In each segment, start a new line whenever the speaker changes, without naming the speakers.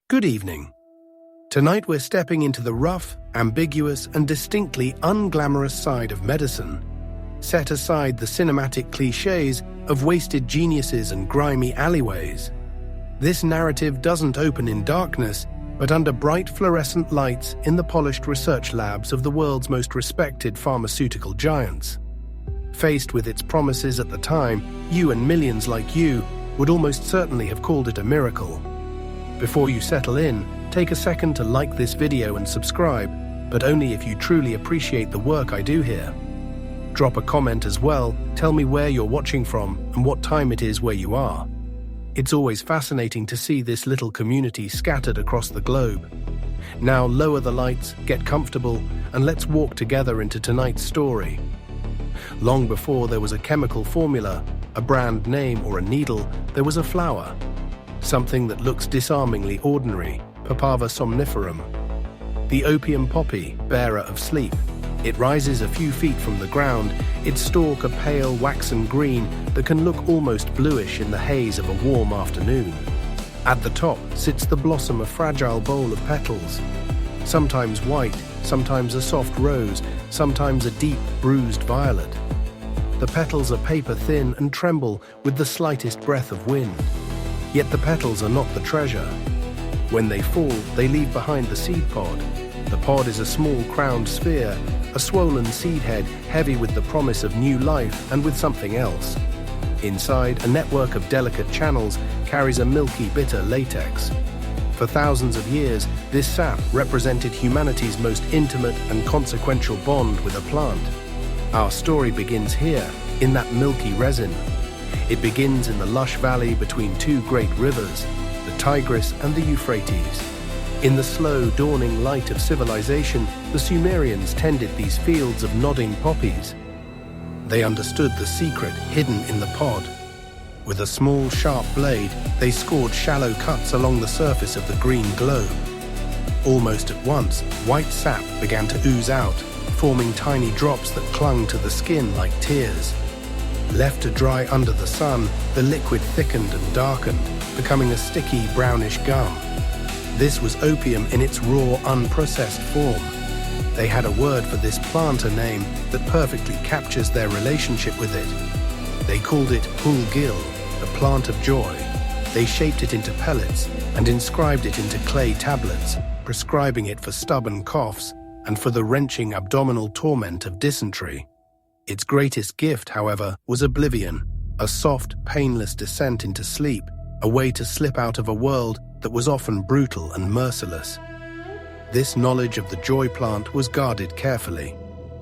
Good evening. Tonight we're stepping into the rough, ambiguous, and distinctly unglamorous side of medicine. Set aside the cinematic cliches of wasted geniuses and grimy alleyways. This narrative doesn't open in darkness, but under bright fluorescent lights in the polished research labs of the world's most respected pharmaceutical giants. Faced with its promises at the time, you and millions like you would almost certainly have called it a miracle. Before you settle in, take a second to like this video and subscribe, but only if you truly appreciate the work I do here. Drop a comment as well, tell me where you're watching from and what time it is where you are. It's always fascinating to see this little community scattered across the globe. Now lower the lights, get comfortable, and let's walk together into tonight's story. Long before there was a chemical formula, a brand name, or a needle, there was a flower. Something that looks disarmingly ordinary, Papaver somniferum. The opium poppy, bearer of sleep. It rises a few feet from the ground, its stalk a pale waxen green that can look almost bluish in the haze of a warm afternoon. At the top sits the blossom, a fragile bowl of petals. Sometimes white, sometimes a soft rose, sometimes a deep, bruised violet. The petals are paper thin and tremble with the slightest breath of wind. Yet the petals are not the treasure. When they fall, they leave behind the seed pod. The pod is a small crowned sphere, a swollen seed head heavy with the promise of new life and with something else. Inside, a network of delicate channels carries a milky, bitter latex. For thousands of years, this sap represented humanity's most intimate and consequential bond with a plant. Our story begins here, in that milky resin. It begins in the lush valley between two great rivers, the Tigris and the Euphrates. In the slow, dawning light of civilization, the Sumerians tended these fields of nodding poppies. They understood the secret hidden in the pod. With a small, sharp blade, they scored shallow cuts along the surface of the green globe. Almost at once, white sap began to ooze out, forming tiny drops that clung to the skin like tears. Left to dry under the sun, the liquid thickened and darkened, becoming a sticky, brownish gum. This was opium in its raw, unprocessed form. They had a word for this plant, a name that perfectly captures their relationship with it. They called it Hul-Gil, the plant of joy. They shaped it into pellets and inscribed it into clay tablets, prescribing it for stubborn coughs and for the wrenching abdominal torment of dysentery. Its greatest gift, however, was oblivion, a soft, painless descent into sleep, a way to slip out of a world that was often brutal and merciless. This knowledge of the joy plant was guarded carefully.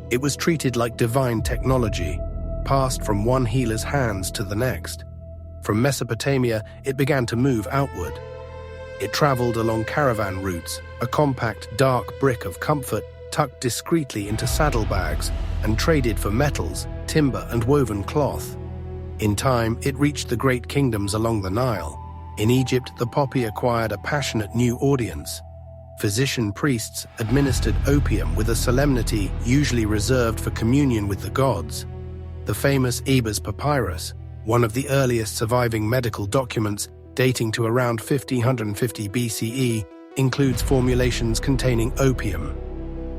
It was treated like divine technology, passed from one healer's hands to the next. From Mesopotamia, it began to move outward. It traveled along caravan routes, a compact, dark brick of comfort tucked discreetly into saddlebags and traded for metals, timber, and woven cloth. In time, it reached the great kingdoms along the Nile. In Egypt, the poppy acquired a passionate new audience. Physician priests administered opium with a solemnity usually reserved for communion with the gods. The famous Ebers Papyrus, one of the earliest surviving medical documents dating to around 1550 BCE, includes formulations containing opium.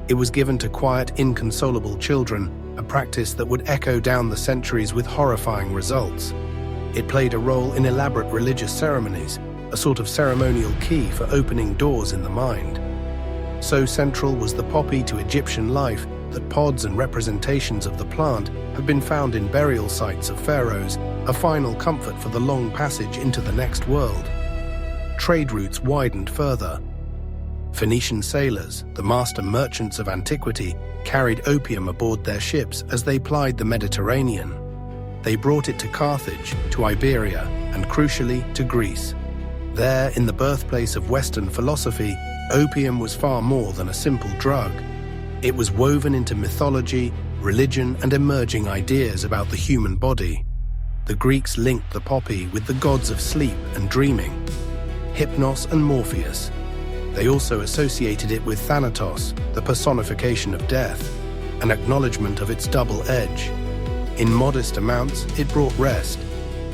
It was given to quiet, inconsolable children, a practice that would echo down the centuries with horrifying results. It played a role in elaborate religious ceremonies, a sort of ceremonial key for opening doors in the mind. So central was the poppy to Egyptian life that pods and representations of the plant have been found in burial sites of pharaohs, a final comfort for the long passage into the next world. Trade routes widened further. Phoenician sailors, the master merchants of antiquity, carried opium aboard their ships as they plied the Mediterranean. They brought it to Carthage, to Iberia, and crucially, to Greece. There, in the birthplace of Western philosophy, opium was far more than a simple drug. It was woven into mythology, religion, and emerging ideas about the human body. The Greeks linked the poppy with the gods of sleep and dreaming, Hypnos and Morpheus. They also associated it with Thanatos, the personification of death, an acknowledgement of its double edge. In modest amounts, it brought rest.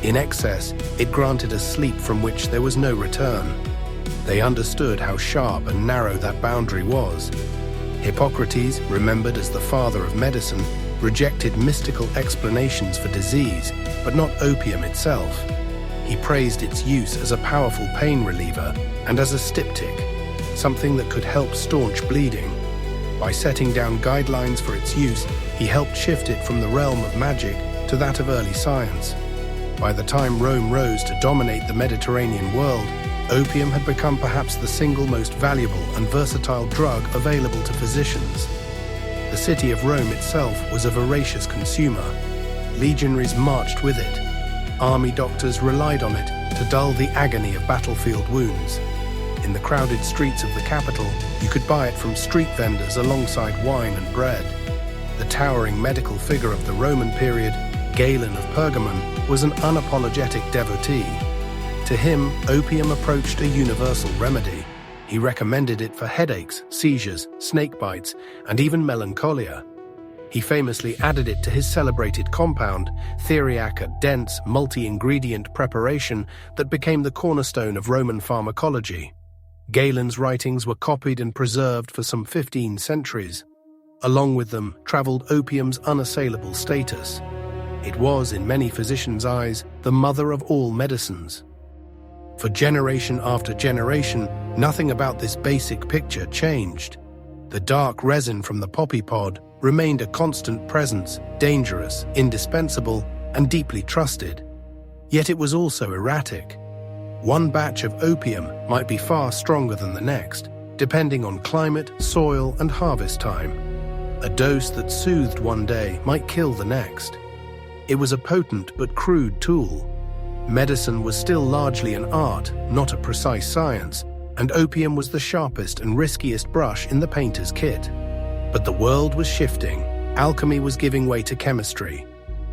In excess, it granted a sleep from which there was no return. They understood how sharp and narrow that boundary was. Hippocrates, remembered as the father of medicine, rejected mystical explanations for disease, but not opium itself. He praised its use as a powerful pain reliever and as a styptic, something that could help staunch bleeding. By setting down guidelines for its use, he helped shift it from the realm of magic to that of early science. By the time Rome rose to dominate the Mediterranean world, opium had become perhaps the single most valuable and versatile drug available to physicians. The city of Rome itself was a voracious consumer. Legionaries marched with it. Army doctors relied on it to dull the agony of battlefield wounds. In the crowded streets of the capital, you could buy it from street vendors alongside wine and bread. The towering medical figure of the Roman period, Galen of Pergamon, was an unapologetic devotee. To him, opium approached a universal remedy. He recommended it for headaches, seizures, snake bites, and even melancholia. He famously added it to his celebrated compound, theriac, a dense, multi-ingredient preparation that became the cornerstone of Roman pharmacology. Galen's writings were copied and preserved for some 15 centuries. Along with them traveled opium's unassailable status. It was, in many physicians' eyes, the mother of all medicines. For generation after generation, nothing about this basic picture changed. The dark resin from the poppy pod remained a constant presence, dangerous, indispensable, and deeply trusted. Yet it was also erratic. One batch of opium might be far stronger than the next, depending on climate, soil, and harvest time. A dose that soothed one day might kill the next. It was a potent but crude tool. Medicine was still largely an art, not a precise science, and opium was the sharpest and riskiest brush in the painter's kit. But the world was shifting. Alchemy was giving way to chemistry.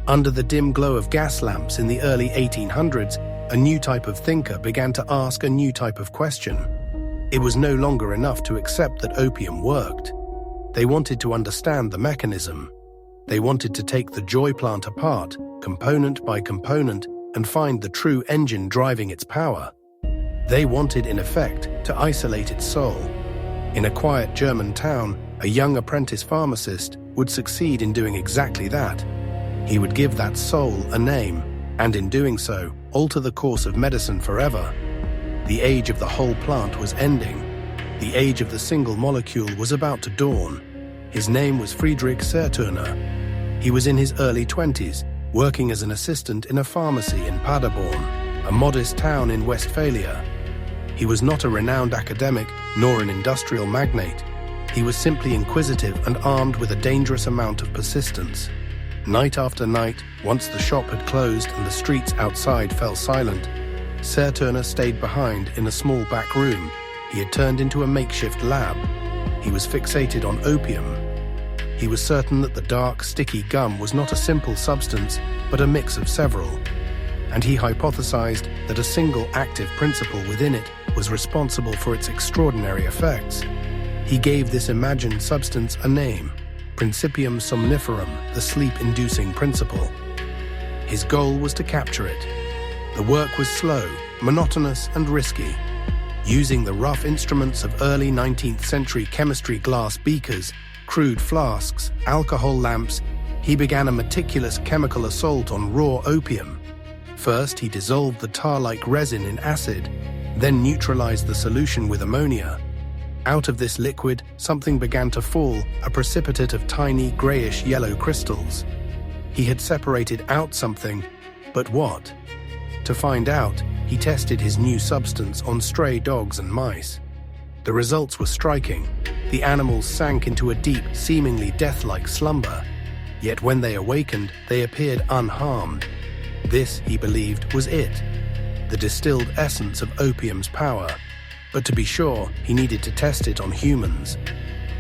Under the dim glow of gas lamps in the early 1800s, a new type of thinker began to ask a new type of question. It was no longer enough to accept that opium worked. They wanted to understand the mechanism. They wanted to take the joy plant apart, component by component, and find the true engine driving its power. They wanted, in effect, to isolate its soul. In a quiet German town, a young apprentice pharmacist would succeed in doing exactly that. He would give that soul a name, and in doing so, alter the course of medicine forever. The age of the whole plant was ending. The age of the single molecule was about to dawn. His name was Friedrich Sertürner. He was in his early 20s, working as an assistant in a pharmacy in Paderborn, a modest town in Westphalia. He was not a renowned academic, nor an industrial magnate. He was simply inquisitive and armed with a dangerous amount of persistence. Night after night, once the shop had closed and the streets outside fell silent, Sertürner stayed behind in a small back room. He had turned into a makeshift lab. He was fixated on opium. He was certain that the dark, sticky gum was not a simple substance, but a mix of several. And he hypothesized that a single active principle within it was responsible for its extraordinary effects. He gave this imagined substance a name, Principium somniferum, the sleep-inducing principle. His goal was to capture it. The work was slow, monotonous, and risky. Using the rough instruments of early 19th century chemistry, glass beakers, crude flasks, alcohol lamps, he began a meticulous chemical assault on raw opium. First, he dissolved the tar-like resin in acid, then neutralized the solution with ammonia. Out of this liquid, something began to fall, a precipitate of tiny, grayish-yellow crystals. He had separated out something, but what? To find out, he tested his new substance on stray dogs and mice. The results were striking. The animals sank into a deep, seemingly death-like slumber. Yet when they awakened, they appeared unharmed. This, he believed, was it, the distilled essence of opium's power. But to be sure, he needed to test it on humans.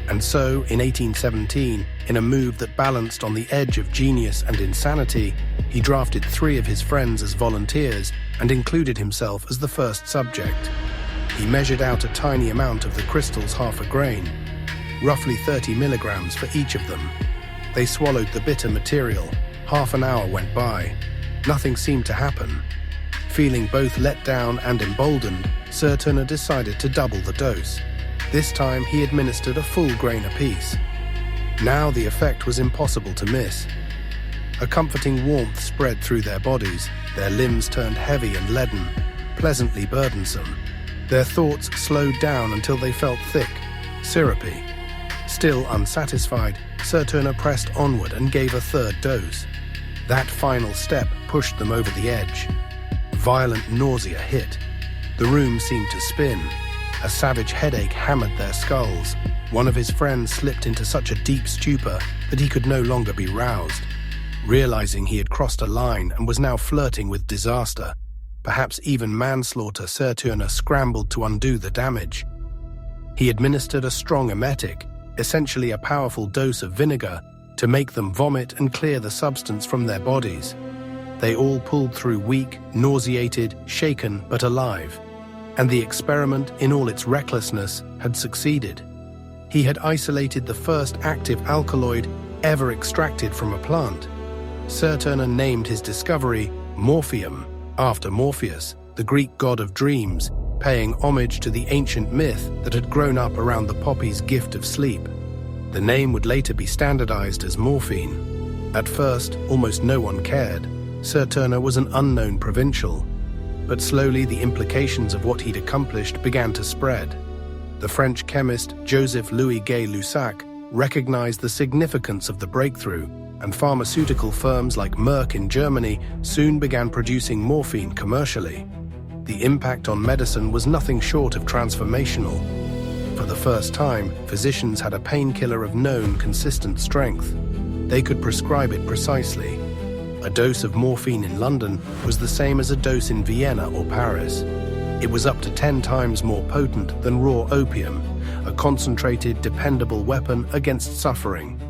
And so, in 1817, in a move that balanced on the edge of genius and insanity, he drafted 3 of his friends as volunteers and included himself as the first subject. He measured out a tiny amount of the crystals, half a grain, roughly 30 milligrams for each of them. They swallowed the bitter material. Half an hour went by. Nothing seemed to happen. Feeling both let down and emboldened, Sertürner decided to double the dose. This time he administered a full grain apiece. Now the effect was impossible to miss. A comforting warmth spread through their bodies, their limbs turned heavy and leaden, pleasantly burdensome. Their thoughts slowed down until they felt thick, syrupy. Still unsatisfied, Sertürner pressed onward and gave a third dose. That final step pushed them over the edge. Violent nausea hit. The room seemed to spin. A savage headache hammered their skulls. One of his friends slipped into such a deep stupor that he could no longer be roused. Realizing he had crossed a line and was now flirting with disaster, perhaps even manslaughter, Sertürner scrambled to undo the damage. He administered a strong emetic, essentially a powerful dose of vinegar, to make them vomit and clear the substance from their bodies. They all pulled through weak, nauseated, shaken, but alive. And the experiment, in all its recklessness, had succeeded. He had isolated the first active alkaloid ever extracted from a plant. Sertürner named his discovery morphium, after Morpheus, the Greek god of dreams, paying homage to the ancient myth that had grown up around the poppy's gift of sleep. The name would later be standardized as morphine. At first, almost no one cared. Sertürner was an unknown provincial. But slowly the implications of what he'd accomplished began to spread. The French chemist Joseph-Louis Gay-Lussac recognized the significance of the breakthrough, and pharmaceutical firms like Merck in Germany soon began producing morphine commercially. The impact on medicine was nothing short of transformational. For the first time, physicians had a painkiller of known, consistent strength. They could prescribe it precisely. A dose of morphine in London was the same as a dose in Vienna or Paris. It was up to 10 times more potent than raw opium, a concentrated, dependable weapon against suffering.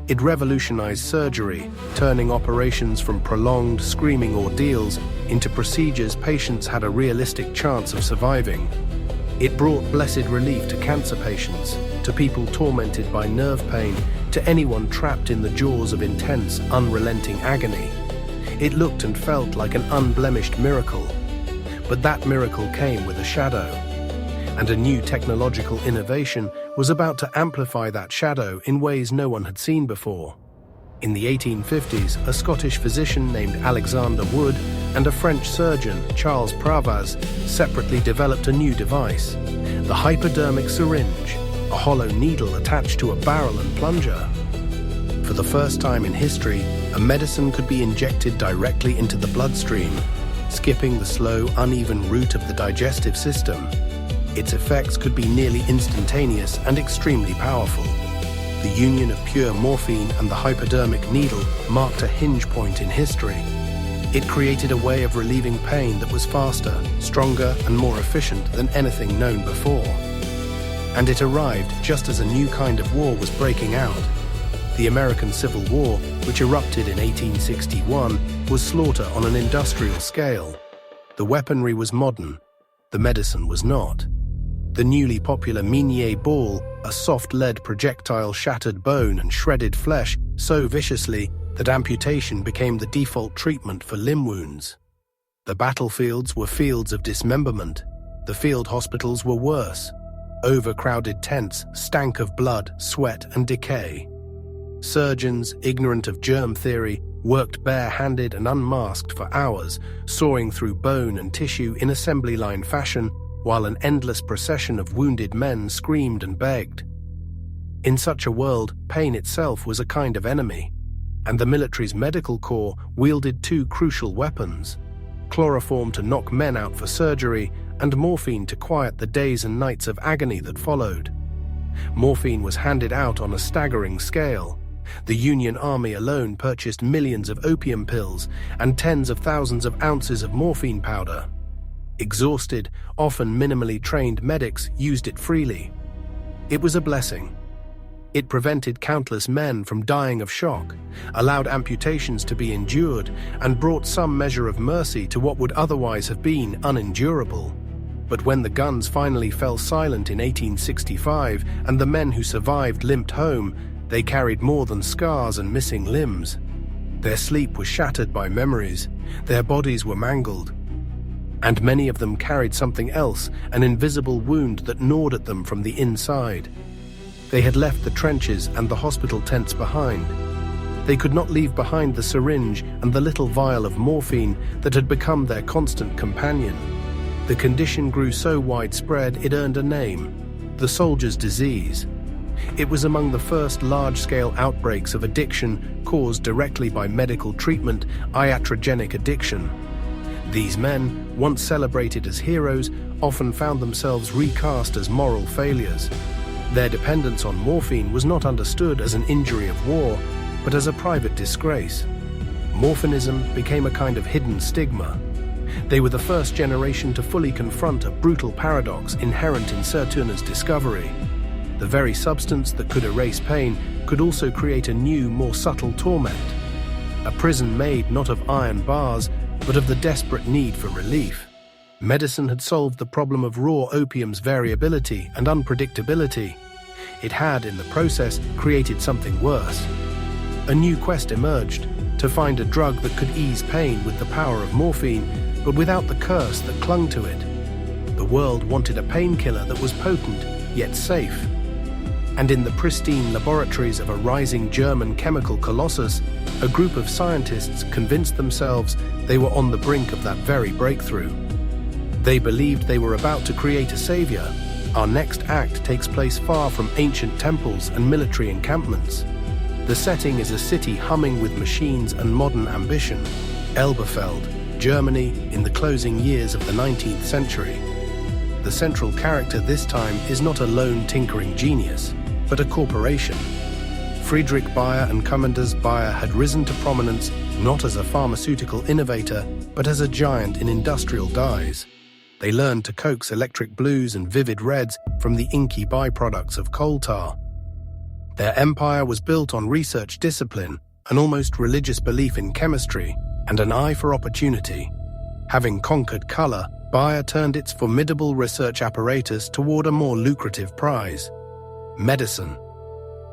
It revolutionized surgery, turning operations from prolonged, screaming ordeals into procedures patients had a realistic chance of surviving. It brought blessed relief to cancer patients, to people tormented by nerve pain, to anyone trapped in the jaws of intense, unrelenting agony. It looked and felt like an unblemished miracle. But that miracle came with a shadow. And a new technological innovation was about to amplify that shadow in ways no one had seen before. In the 1850s, a Scottish physician named Alexander Wood and a French surgeon, Charles Pravaz, separately developed a new device, the hypodermic syringe, a hollow needle attached to a barrel and plunger. For the first time in history, a medicine could be injected directly into the bloodstream, skipping the slow, uneven route of the digestive system. Its effects could be nearly instantaneous and extremely powerful. The union of pure morphine and the hypodermic needle marked a hinge point in history. It created a way of relieving pain that was faster, stronger, and more efficient than anything known before. And it arrived just as a new kind of war was breaking out. The American Civil War, which erupted in 1861, was slaughter on an industrial scale. The weaponry was modern, the medicine was not. The newly popular Minié ball, a soft lead projectile, shattered bone and shredded flesh so viciously that amputation became the default treatment for limb wounds. The battlefields were fields of dismemberment. The field hospitals were worse. Overcrowded tents stank of blood, sweat, and decay. Surgeons, ignorant of germ theory, worked bare-handed and unmasked for hours, sawing through bone and tissue in assembly line fashion, while an endless procession of wounded men screamed and begged. In such a world, pain itself was a kind of enemy, and the military's medical corps wielded two crucial weapons: chloroform to knock men out for surgery, and morphine to quiet the days and nights of agony that followed. Morphine was handed out on a staggering scale. The Union Army alone purchased millions of opium pills and tens of thousands of ounces of morphine powder. Exhausted, often minimally trained medics used it freely. It was a blessing. It prevented countless men from dying of shock, allowed amputations to be endured, and brought some measure of mercy to what would otherwise have been unendurable. But when the guns finally fell silent in 1865 and the men who survived limped home, they carried more than scars and missing limbs. Their sleep was shattered by memories. Their bodies were mangled. And many of them carried something else, an invisible wound that gnawed at them from the inside. They had left the trenches and the hospital tents behind. They could not leave behind the syringe and the little vial of morphine that had become their constant companion. The condition grew so widespread it earned a name: the soldier's disease. It was among the first large-scale outbreaks of addiction caused directly by medical treatment, iatrogenic addiction. These men, once celebrated as heroes, often found themselves recast as moral failures. Their dependence on morphine was not understood as an injury of war, but as a private disgrace. Morphinism became a kind of hidden stigma. They were the first generation to fully confront a brutal paradox inherent in Sertürner's discovery. The very substance that could erase pain could also create a new, more subtle torment. A prison made not of iron bars, but of the desperate need for relief. Medicine had solved the problem of raw opium's variability and unpredictability. It had, in the process, created something worse. A new quest emerged, to find a drug that could ease pain with the power of morphine, but without the curse that clung to it. The world wanted a painkiller that was potent, yet safe. And in the pristine laboratories of a rising German chemical colossus, a group of scientists convinced themselves they were on the brink of that very breakthrough. They believed they were about to create a savior. Our next act takes place far from ancient temples and military encampments. The setting is a city humming with machines and modern ambition: Elberfeld, Germany, in the closing years of the 19th century. The central character this time is not a lone tinkering genius, but a corporation. Friedrich Bayer and Commanders Bayer had risen to prominence not as a pharmaceutical innovator, but as a giant in industrial dyes. They learned to coax electric blues and vivid reds from the inky byproducts of coal tar. Their empire was built on research discipline, an almost religious belief in chemistry, and an eye for opportunity. Having conquered color, Bayer turned its formidable research apparatus toward a more lucrative prize: medicine.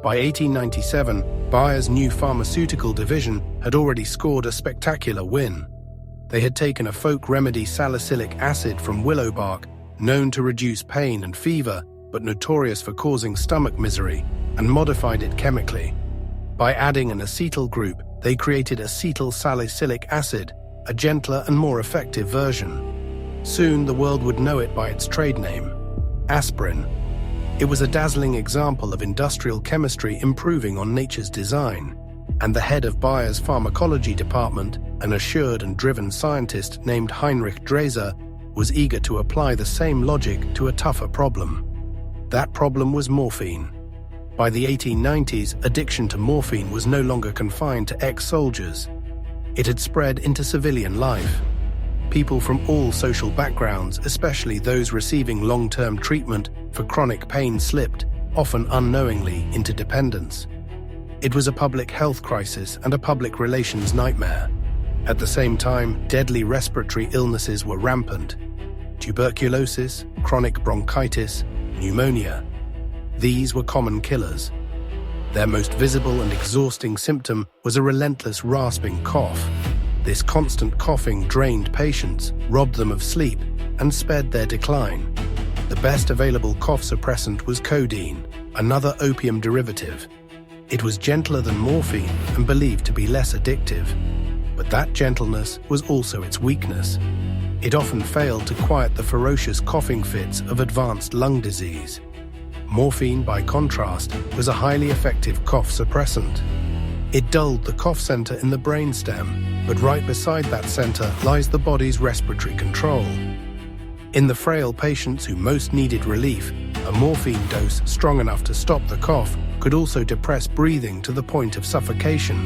By 1897, Bayer's new pharmaceutical division had already scored a spectacular win. They had taken a folk remedy, salicylic acid from willow bark, known to reduce pain and fever, but notorious for causing stomach misery, and modified it chemically. By adding an acetyl group, they created acetyl salicylic acid, a gentler and more effective version. Soon the world would know it by its trade name: aspirin. It was a dazzling example of industrial chemistry improving on nature's design, and the head of Bayer's pharmacology department, an assured and driven scientist named Heinrich Dreser, was eager to apply the same logic to a tougher problem. That problem was morphine. By the 1890s, addiction to morphine was no longer confined to ex-soldiers. It had spread into civilian life. People from all social backgrounds, especially those receiving long-term treatment for chronic pain, slipped, often unknowingly, into dependence. It was a public health crisis and a public relations nightmare. At the same time, deadly respiratory illnesses were rampant: tuberculosis, chronic bronchitis, pneumonia. These were common killers. Their most visible and exhausting symptom was a relentless rasping cough. This constant coughing drained patients, robbed them of sleep, and sped their decline. The best available cough suppressant was codeine, another opium derivative. It was gentler than morphine and believed to be less addictive. But that gentleness was also its weakness. It often failed to quiet the ferocious coughing fits of advanced lung disease. Morphine, by contrast, was a highly effective cough suppressant. It dulled the cough center in the brainstem, but right beside that center lies the body's respiratory control. In the frail patients who most needed relief, a morphine dose strong enough to stop the cough could also depress breathing to the point of suffocation.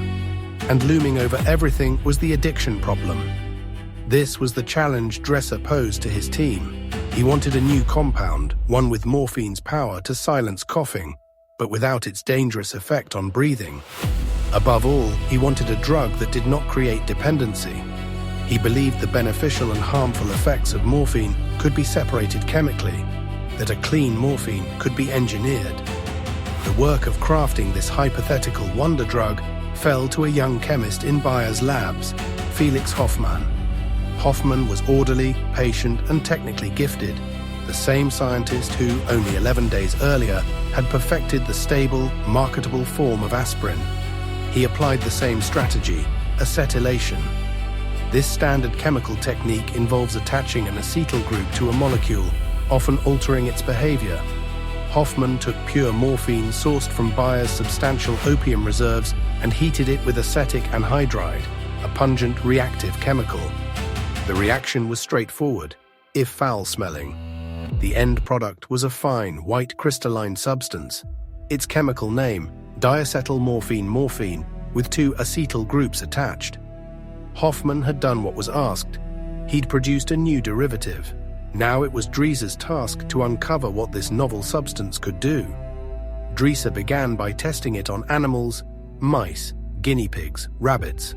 And looming over everything was the addiction problem. This was the challenge Dreser posed to his team. He wanted a new compound, one with morphine's power to silence coughing, but without its dangerous effect on breathing. Above all, he wanted a drug that did not create dependency. He believed the beneficial and harmful effects of morphine could be separated chemically, that a clean morphine could be engineered. The work of crafting this hypothetical wonder drug fell to a young chemist in Bayer's labs, Felix Hoffmann. Hoffman was orderly, patient, and technically gifted, the same scientist who, only 11 days earlier, had perfected the stable, marketable form of aspirin. He applied the same strategy, acetylation. This standard chemical technique involves attaching an acetyl group to a molecule, often altering its behavior. Hoffman took pure morphine sourced from Bayer's substantial opium reserves and heated it with acetic anhydride, a pungent reactive chemical. The reaction was straightforward, if foul-smelling. The end product was a fine, white crystalline substance. Its chemical name, diacetylmorphine, with 2 acetyl groups attached. Hoffman had done what was asked. He'd produced a new derivative. Now it was Driese's task to uncover what this novel substance could do. Driese began by testing it on animals, mice, guinea pigs, rabbits.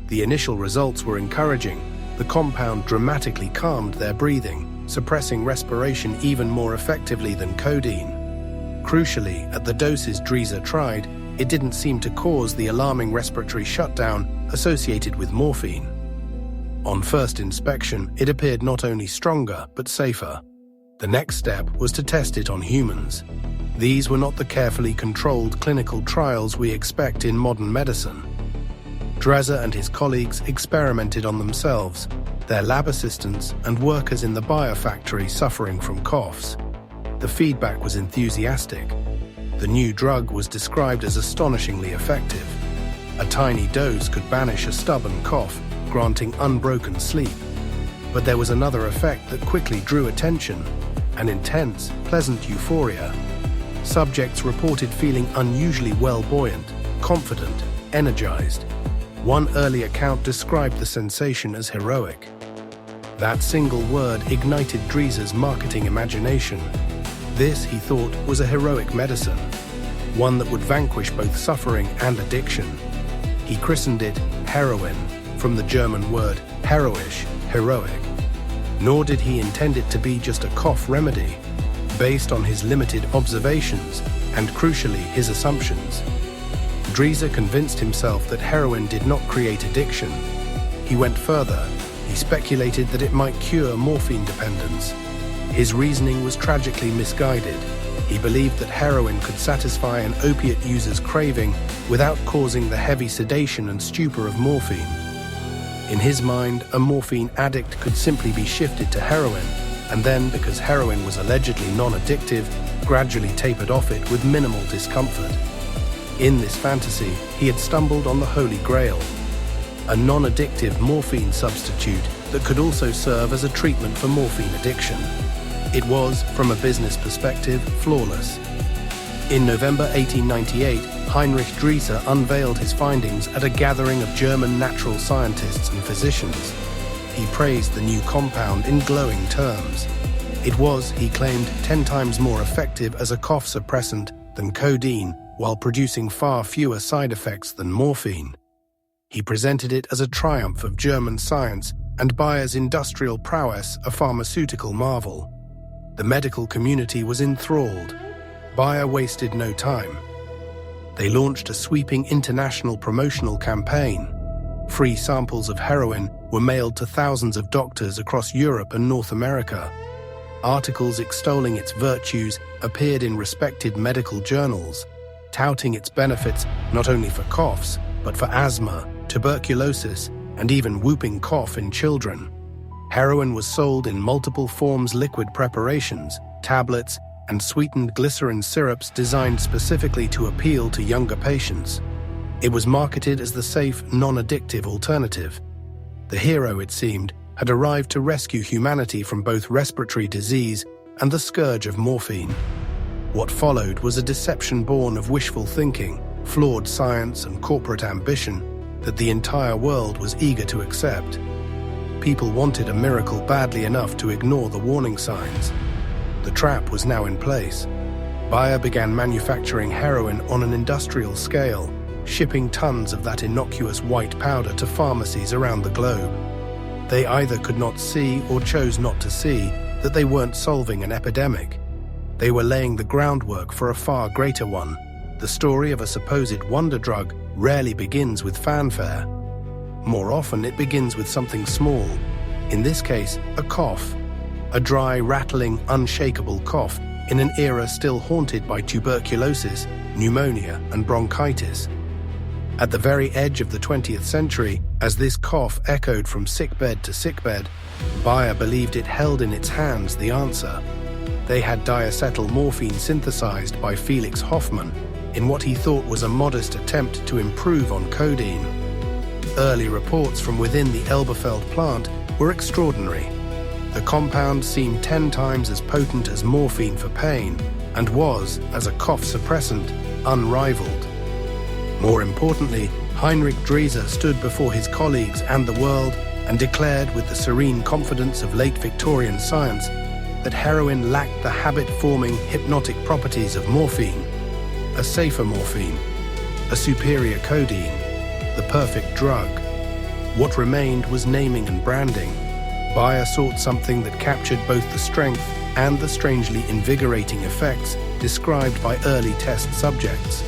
The initial results were encouraging. The compound dramatically calmed their breathing, suppressing respiration even more effectively than codeine. Crucially, at the doses Driese tried, it didn't seem to cause the alarming respiratory shutdown associated with morphine. On first inspection, it appeared not only stronger, but safer. The next step was to test it on humans. These were not the carefully controlled clinical trials we expect in modern medicine. Driese and his colleagues experimented on themselves, their lab assistants and workers in the biofactory suffering from coughs. The feedback was enthusiastic. The new drug was described as astonishingly effective. A tiny dose could banish a stubborn cough, granting unbroken sleep. But there was another effect that quickly drew attention, an intense, pleasant euphoria. Subjects reported feeling unusually buoyant, confident, energized. One early account described the sensation as heroic. That single word ignited Driese's marketing imagination. This, he thought, was a heroic medicine, one that would vanquish both suffering and addiction. He christened it Heroin, from the German word heroisch, heroic. Nor did he intend it to be just a cough remedy, based on his limited observations and, crucially, his assumptions. Driese convinced himself that heroin did not create addiction. He went further. He speculated that it might cure morphine dependence. His reasoning was tragically misguided. He believed that heroin could satisfy an opiate user's craving without causing the heavy sedation and stupor of morphine. In his mind, a morphine addict could simply be shifted to heroin, and then, because heroin was allegedly non-addictive, gradually tapered off it with minimal discomfort. In this fantasy, he had stumbled on the Holy Grail, a non-addictive morphine substitute that could also serve as a treatment for morphine addiction. It was, from a business perspective, flawless. In November 1898, Heinrich Driese unveiled his findings at a gathering of German natural scientists and physicians. He praised the new compound in glowing terms. It was, he claimed, 10 times more effective as a cough suppressant than codeine, while producing far fewer side effects than morphine. He presented it as a triumph of German science and Bayer's industrial prowess a pharmaceutical marvel. The medical community was enthralled. Bayer wasted no time. They launched a sweeping international promotional campaign. Free samples of heroin were mailed to thousands of doctors across Europe and North America. Articles extolling its virtues appeared in respected medical journals, touting its benefits not only for coughs, but for asthma, tuberculosis, and even whooping cough in children. Heroin was sold in multiple forms: liquid preparations, tablets, and sweetened glycerin syrups designed specifically to appeal to younger patients. It was marketed as the safe, non-addictive alternative. The hero, it seemed, had arrived to rescue humanity from both respiratory disease and the scourge of morphine. What followed was a deception born of wishful thinking, flawed science, and corporate ambition that the entire world was eager to accept. People wanted a miracle badly enough to ignore the warning signs. The trap was now in place. Bayer began manufacturing heroin on an industrial scale, shipping tons of that innocuous white powder to pharmacies around the globe. They either could not see or chose not to see that they weren't solving an epidemic. They were laying the groundwork for a far greater one. The story of a supposed wonder drug rarely begins with fanfare. More often, it begins with something small, in this case, a cough. A dry, rattling, unshakable cough in an era still haunted by tuberculosis, pneumonia, and bronchitis. At the very edge of the 20th century, as this cough echoed from sickbed to sickbed, Bayer believed it held in its hands the answer. They had diacetyl morphine synthesized by Felix Hoffmann in what he thought was a modest attempt to improve on codeine. Early reports from within the Elberfeld plant were extraordinary. The compound seemed 10 times as potent as morphine for pain and was, as a cough suppressant, unrivaled. More importantly, Heinrich Drieser stood before his colleagues and the world and declared with the serene confidence of late Victorian science that heroin lacked the habit-forming hypnotic properties of morphine, a safer morphine, a superior codeine, the perfect drug. What remained was naming and branding. Bayer sought something that captured both the strength and the strangely invigorating effects described by early test subjects.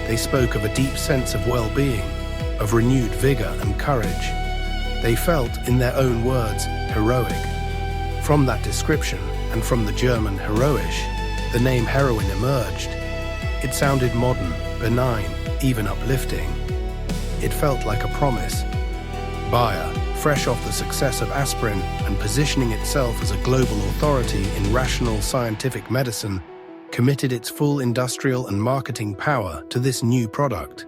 They spoke of a deep sense of well-being, of renewed vigor and courage. They felt, in their own words, heroic. From that description, and from the German heroisch, the name heroin emerged. It sounded modern, benign, even uplifting. It felt like a promise. Bayer, fresh off the success of aspirin and positioning itself as a global authority in rational scientific medicine, committed its full industrial and marketing power to this new product.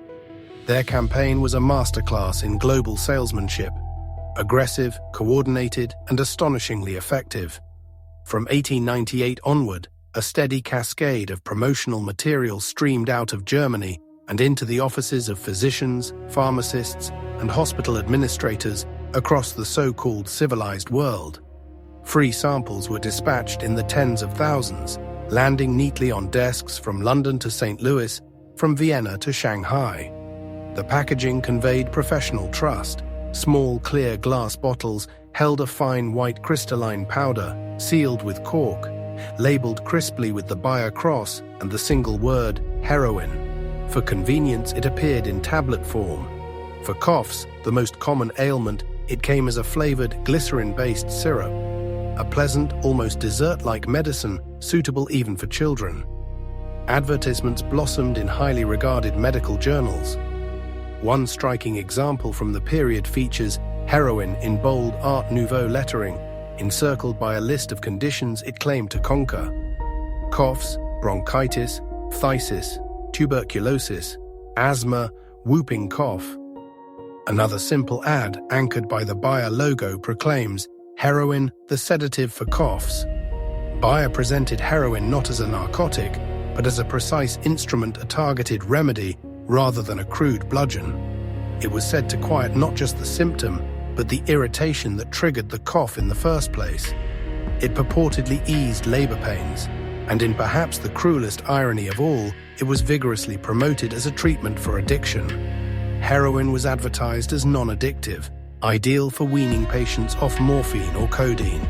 Their campaign was a masterclass in global salesmanship, aggressive, coordinated, and astonishingly effective. From 1898 onward, a steady cascade of promotional material streamed out of Germany and into the offices of physicians, pharmacists, and hospital administrators across the so-called civilized world. Free samples were dispatched in the tens of thousands, landing neatly on desks from London to St. Louis, from Vienna to Shanghai. The packaging conveyed professional trust. Small, clear glass bottles held a fine white crystalline powder, sealed with cork, labeled crisply with the Bayer cross and the single word, heroin. For convenience, it appeared in tablet form. For coughs, the most common ailment, it came as a flavored, glycerin-based syrup, a pleasant, almost dessert-like medicine suitable even for children. Advertisements blossomed in highly regarded medical journals. One striking example from the period features heroin in bold Art Nouveau lettering, encircled by a list of conditions it claimed to conquer: coughs, bronchitis, phthisis, tuberculosis, asthma, whooping cough. Another simple ad, anchored by the Bayer logo, proclaims, "Heroin, the sedative for coughs." Bayer presented heroin not as a narcotic, but as a precise instrument, a targeted remedy, rather than a crude bludgeon. It was said to quiet not just the symptom, but the irritation that triggered the cough in the first place. It purportedly eased labor pains, and in perhaps the cruelest irony of all, it was vigorously promoted as a treatment for addiction. Heroin was advertised as non-addictive, ideal for weaning patients off morphine or codeine.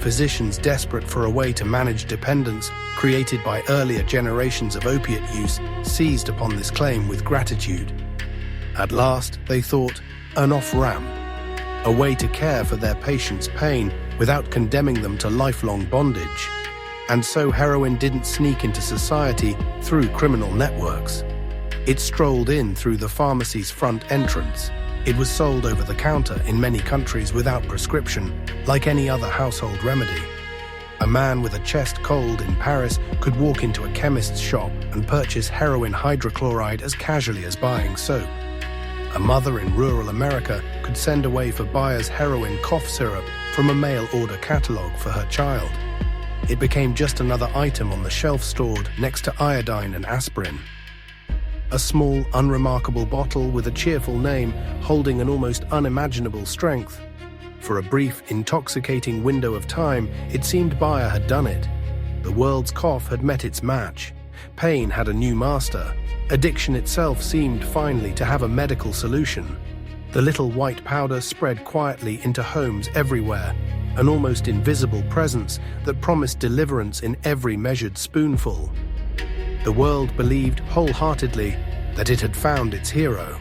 Physicians desperate for a way to manage dependence created by earlier generations of opiate use seized upon this claim with gratitude. At last, they thought, an off-ramp, a way to care for their patients' pain without condemning them to lifelong bondage. And so heroin didn't sneak into society through criminal networks. It strolled in through the pharmacy's front entrance. It was sold over the counter in many countries without prescription, like any other household remedy. A man with a chest cold in Paris could walk into a chemist's shop and purchase heroin hydrochloride as casually as buying soap. A mother in rural America could send away for Bayer's heroin cough syrup from a mail-order catalog for her child. It became just another item on the shelf stored next to iodine and aspirin. A small, unremarkable bottle with a cheerful name holding an almost unimaginable strength. For a brief, intoxicating window of time, it seemed Bayer had done it. The world's cough had met its match. Pain had a new master. Addiction itself seemed finally to have a medical solution. The little white powder spread quietly into homes everywhere, an almost invisible presence that promised deliverance in every measured spoonful. The world believed wholeheartedly that it had found its hero.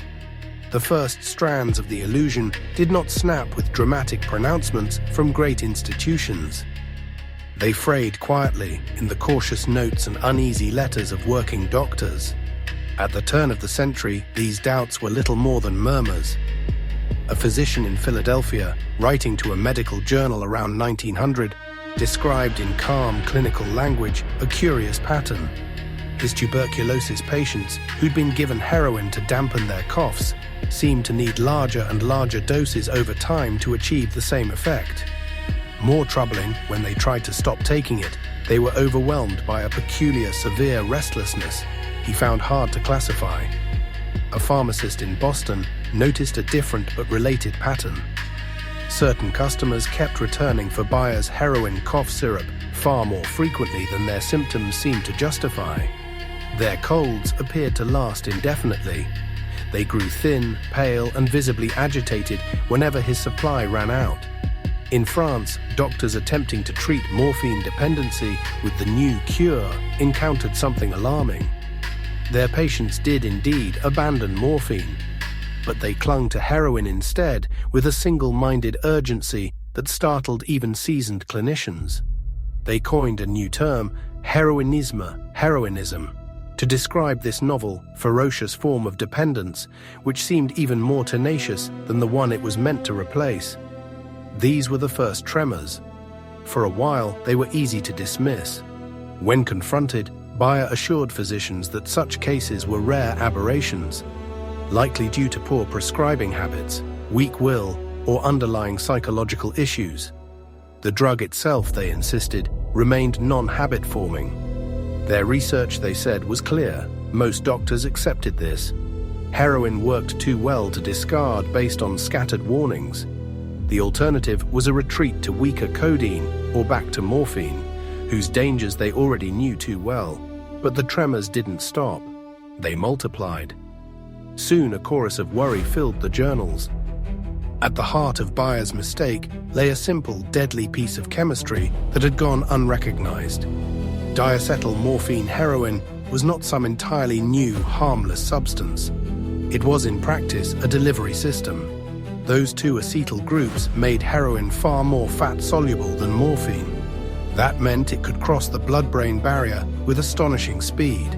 The first strands of the illusion did not snap with dramatic pronouncements from great institutions. They frayed quietly in the cautious notes and uneasy letters of working doctors. At the turn of the century, these doubts were little more than murmurs. A physician in Philadelphia, writing to a medical journal around 1900, described in calm clinical language a curious pattern. His tuberculosis patients, who'd been given heroin to dampen their coughs, seemed to need larger and larger doses over time to achieve the same effect. More troubling, when they tried to stop taking it, they were overwhelmed by a peculiar severe restlessness he found hard to classify. A pharmacist in Boston noticed a different but related pattern. Certain customers kept returning for Bayer's heroin cough syrup far more frequently than their symptoms seemed to justify. Their colds appeared to last indefinitely. They grew thin, pale, and visibly agitated whenever his supply ran out. In France, doctors attempting to treat morphine dependency with the new cure encountered something alarming. Their patients did indeed abandon morphine, but they clung to heroin instead with a single-minded urgency that startled even seasoned clinicians. They coined a new term, heroinism, to describe this novel, ferocious form of dependence, which seemed even more tenacious than the one it was meant to replace. These were the first tremors. For a while, they were easy to dismiss. When confronted, Bayer assured physicians that such cases were rare aberrations, likely due to poor prescribing habits, weak will, or underlying psychological issues. The drug itself, they insisted, remained non-habit forming. Their research, they said, was clear. Most doctors accepted this. Heroin worked too well to discard based on scattered warnings. The alternative was a retreat to weaker codeine or back to morphine, whose dangers they already knew too well. But the tremors didn't stop. They multiplied. Soon a chorus of worry filled the journals. At the heart of Bayer's mistake lay a simple, deadly piece of chemistry that had gone unrecognized. Diacetyl morphine heroin was not some entirely new, harmless substance. It was in practice a delivery system. Those two acetyl groups made heroin far more fat-soluble than morphine. That meant it could cross the blood-brain barrier with astonishing speed.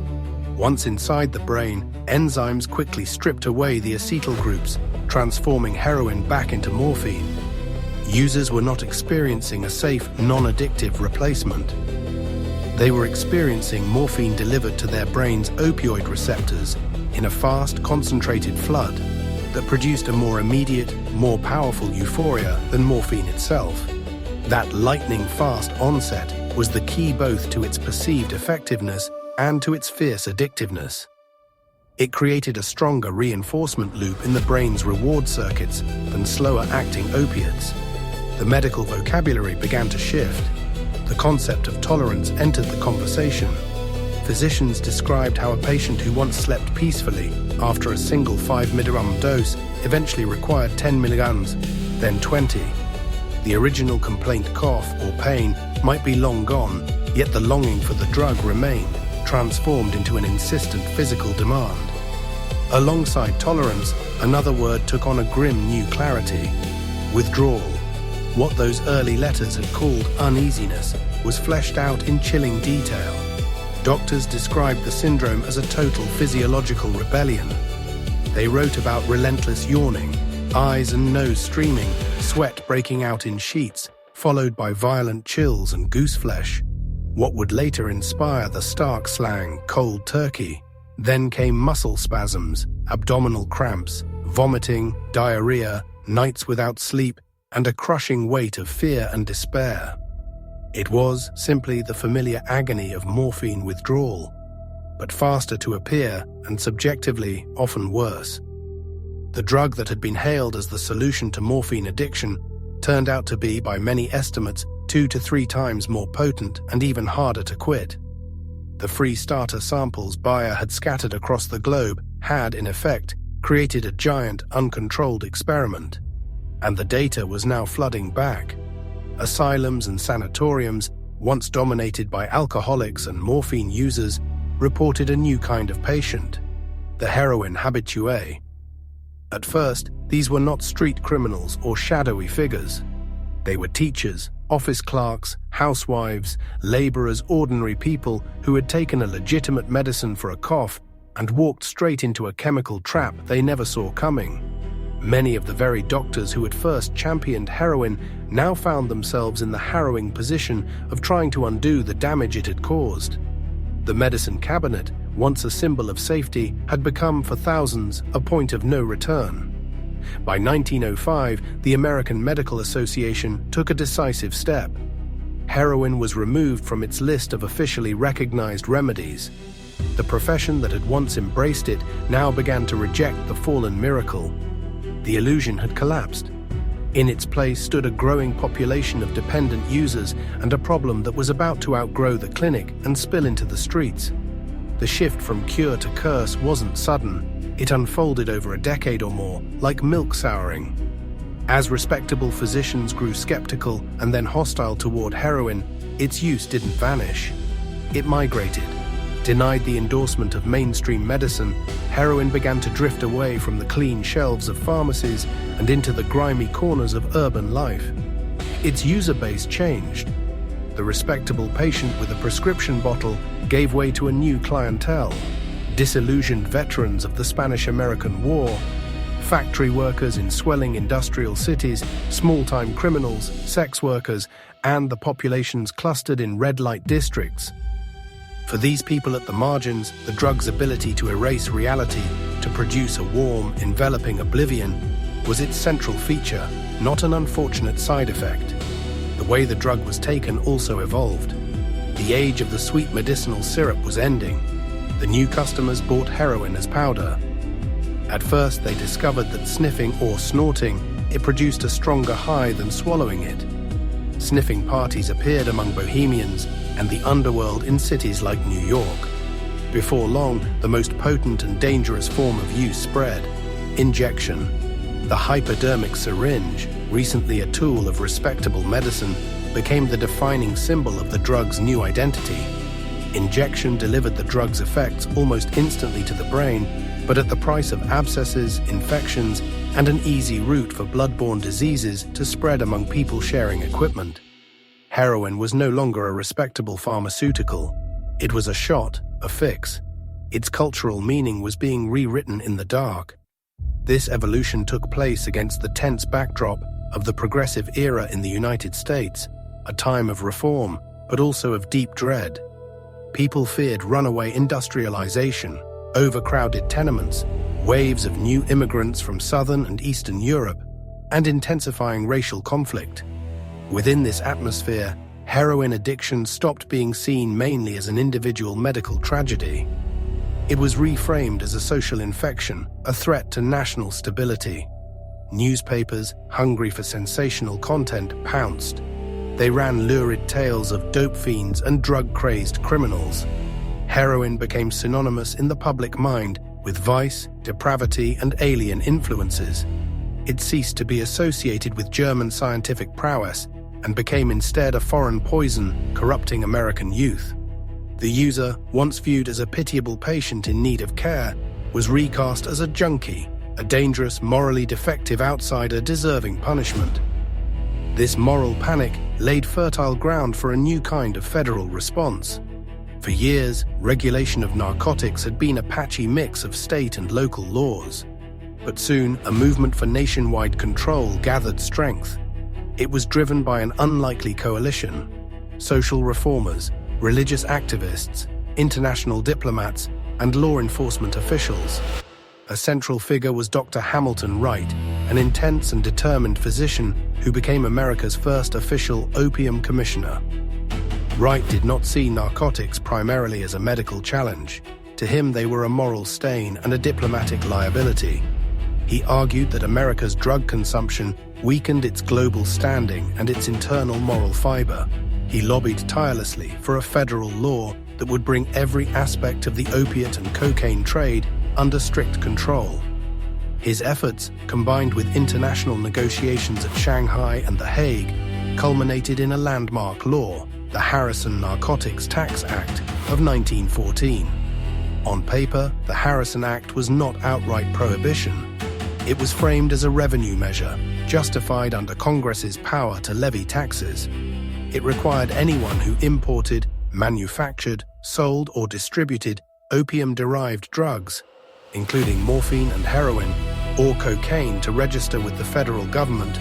Once inside the brain, enzymes quickly stripped away the acetyl groups, transforming heroin back into morphine. Users were not experiencing a safe, non-addictive replacement. They were experiencing morphine delivered to their brain's opioid receptors in a fast, concentrated flood that produced a more immediate, more powerful euphoria than morphine itself. That lightning-fast onset was the key both to its perceived effectiveness and to its fierce addictiveness. It created a stronger reinforcement loop in the brain's reward circuits than slower-acting opiates. The medical vocabulary began to shift. The concept of tolerance entered the conversation. Physicians described how a patient who once slept peacefully after a single 5 mg dose eventually required 10 mg, then 20. The original complaint, cough or pain, might be long gone, yet the longing for the drug remained, transformed into an insistent physical demand. Alongside tolerance, another word took on a grim new clarity: withdrawal. What those early letters had called uneasiness was fleshed out in chilling detail. Doctors described the syndrome as a total physiological rebellion. They wrote about relentless yawning, eyes and nose streaming, sweat breaking out in sheets, followed by violent chills and gooseflesh. What would later inspire the stark slang cold turkey. Then came muscle spasms, abdominal cramps, vomiting, diarrhea, nights without sleep, and a crushing weight of fear and despair. It was simply the familiar agony of morphine withdrawal, but faster to appear and subjectively often worse. The drug that had been hailed as the solution to morphine addiction turned out to be, by many estimates, 2 to 3 times more potent and even harder to quit. The free starter samples Bayer had scattered across the globe had, in effect, created a giant, uncontrolled experiment. And the data was now flooding back. Asylums and sanatoriums, once dominated by alcoholics and morphine users, reported a new kind of patient, the heroin habitué. At first, these were not street criminals or shadowy figures. They were teachers, office clerks, housewives, laborers, ordinary people who had taken a legitimate medicine for a cough and walked straight into a chemical trap they never saw coming. Many of the very doctors who had first championed heroin now found themselves in the harrowing position of trying to undo the damage it had caused. The medicine cabinet, once a symbol of safety, had become for thousands a point of no return. By 1905, the American Medical Association took a decisive step. Heroin was removed from its list of officially recognized remedies. The profession that had once embraced it now began to reject the fallen miracle. The illusion had collapsed. In its place stood a growing population of dependent users and a problem that was about to outgrow the clinic and spill into the streets. The shift from cure to curse wasn't sudden. It unfolded over a decade or more, like milk souring. As respectable physicians grew skeptical and then hostile toward heroin, its use didn't vanish. It migrated. Denied the endorsement of mainstream medicine, heroin began to drift away from the clean shelves of pharmacies and into the grimy corners of urban life. Its user base changed. The respectable patient with a prescription bottle gave way to a new clientele: disillusioned veterans of the Spanish-American War, factory workers in swelling industrial cities, small-time criminals, sex workers, and the populations clustered in red-light districts. For these people at the margins, the drug's ability to erase reality, to produce a warm, enveloping oblivion, was its central feature, not an unfortunate side effect. The way the drug was taken also evolved. The age of the sweet medicinal syrup was ending. The new customers bought heroin as powder. At first, they discovered that sniffing or snorting, it produced a stronger high than swallowing it. Sniffing parties appeared among bohemians and the underworld in cities like New York. Before long, the most potent and dangerous form of use spread: injection. The hypodermic syringe, recently a tool of respectable medicine, became the defining symbol of the drug's new identity. Injection delivered the drug's effects almost instantly to the brain, but at the price of abscesses, infections, and an easy route for blood-borne diseases to spread among people sharing equipment. Heroin was no longer a respectable pharmaceutical. It was a shot, a fix. Its cultural meaning was being rewritten in the dark. This evolution took place against the tense backdrop of the progressive era in the United States, a time of reform, but also of deep dread. People feared runaway industrialization, overcrowded tenements, waves of new immigrants from Southern and Eastern Europe, and intensifying racial conflict. Within this atmosphere, heroin addiction stopped being seen mainly as an individual medical tragedy. It was reframed as a social infection, a threat to national stability. Newspapers, hungry for sensational content, pounced. They ran lurid tales of dope fiends and drug-crazed criminals. Heroin became synonymous in the public mind with vice, depravity, and alien influences. It ceased to be associated with German scientific prowess and became instead a foreign poison corrupting American youth. The user, once viewed as a pitiable patient in need of care, was recast as a junkie, a dangerous, morally defective outsider deserving punishment. This moral panic laid fertile ground for a new kind of federal response. For years, regulation of narcotics had been a patchy mix of state and local laws. But soon, a movement for nationwide control gathered strength. It was driven by an unlikely coalition: social reformers, religious activists, international diplomats, and law enforcement officials. A central figure was Dr. Hamilton Wright, an intense and determined physician who became America's first official opium commissioner. Wright did not see narcotics primarily as a medical challenge. To him, they were a moral stain and a diplomatic liability. He argued that America's drug consumption weakened its global standing and its internal moral fiber. He lobbied tirelessly for a federal law that would bring every aspect of the opiate and cocaine trade under strict control. His efforts, combined with international negotiations at Shanghai and The Hague, culminated in a landmark law, the Harrison Narcotics Tax Act of 1914. On paper, the Harrison Act was not outright prohibition. It was framed as a revenue measure, justified under Congress's power to levy taxes. It required anyone who imported, manufactured, sold, or distributed opium-derived drugs, including morphine and heroin, or cocaine, to register with the federal government,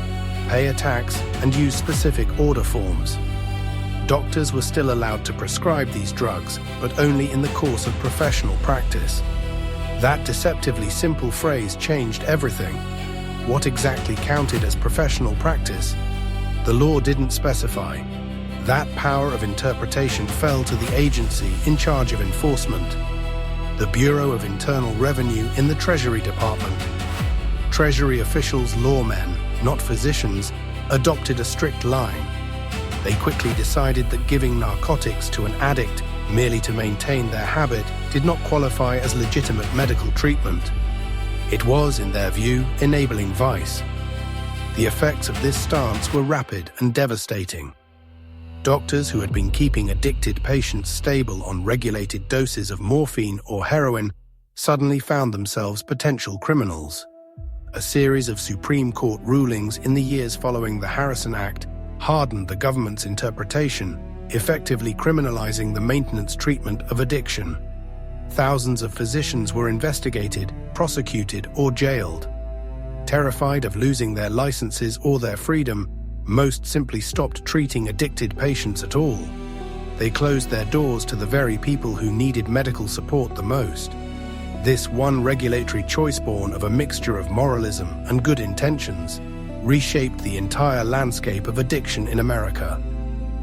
pay a tax, and use specific order forms. Doctors were still allowed to prescribe these drugs, but only in the course of professional practice. That deceptively simple phrase changed everything. What exactly counted as professional practice? The law didn't specify. That power of interpretation fell to the agency in charge of enforcement, the Bureau of Internal Revenue in the Treasury Department. Treasury officials, lawmen, not physicians, adopted a strict line. They quickly decided that giving narcotics to an addict merely to maintain their habit did not qualify as legitimate medical treatment. It was, in their view, enabling vice. The effects of this stance were rapid and devastating. Doctors who had been keeping addicted patients stable on regulated doses of morphine or heroin suddenly found themselves potential criminals. A series of Supreme Court rulings in the years following the Harrison Act hardened the government's interpretation, effectively criminalizing the maintenance treatment of addiction. Thousands of physicians were investigated, prosecuted, or jailed. Terrified of losing their licenses or their freedom, most simply stopped treating addicted patients at all. They closed their doors to the very people who needed medical support the most. This one regulatory choice, born of a mixture of moralism and good intentions, reshaped the entire landscape of addiction in America.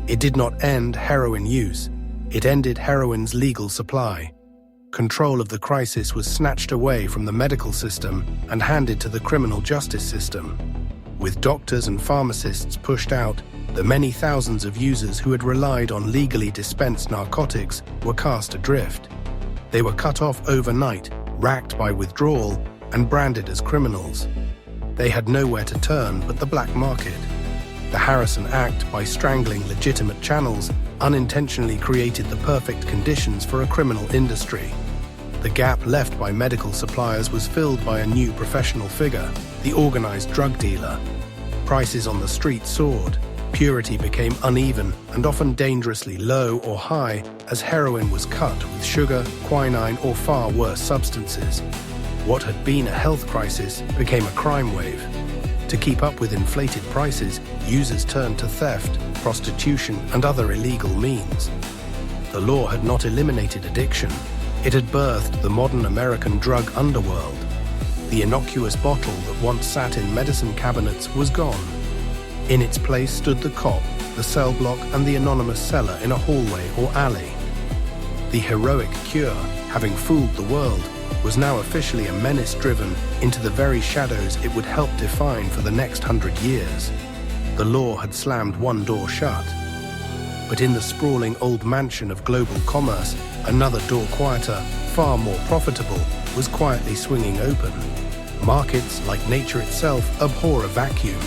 It did not end heroin use. It ended heroin's legal supply. Control of the crisis was snatched away from the medical system and handed to the criminal justice system. With doctors and pharmacists pushed out, the many thousands of users who had relied on legally dispensed narcotics were cast adrift. They were cut off overnight, racked by withdrawal, and branded as criminals. They had nowhere to turn but the black market. The Harrison Act, by strangling legitimate channels, unintentionally created the perfect conditions for a criminal industry. The gap left by medical suppliers was filled by a new professional figure, the organized drug dealer. Prices on the street soared. Purity became uneven and often dangerously low or high as heroin was cut with sugar, quinine, or far worse substances. What had been a health crisis became a crime wave. To keep up with inflated prices, users turned to theft, prostitution, and other illegal means. The law had not eliminated addiction. It had birthed the modern American drug underworld. The innocuous bottle that once sat in medicine cabinets was gone. In its place stood the cop, the cell block, and the anonymous seller in a hallway or alley. The heroic cure, having fooled the world, was now officially a menace driven into the very shadows it would help define for the next 100 years. The law had slammed one door shut. But in the sprawling old mansion of global commerce, another door quieter, far more profitable, was quietly swinging open. Markets, like nature itself, abhor a vacuum.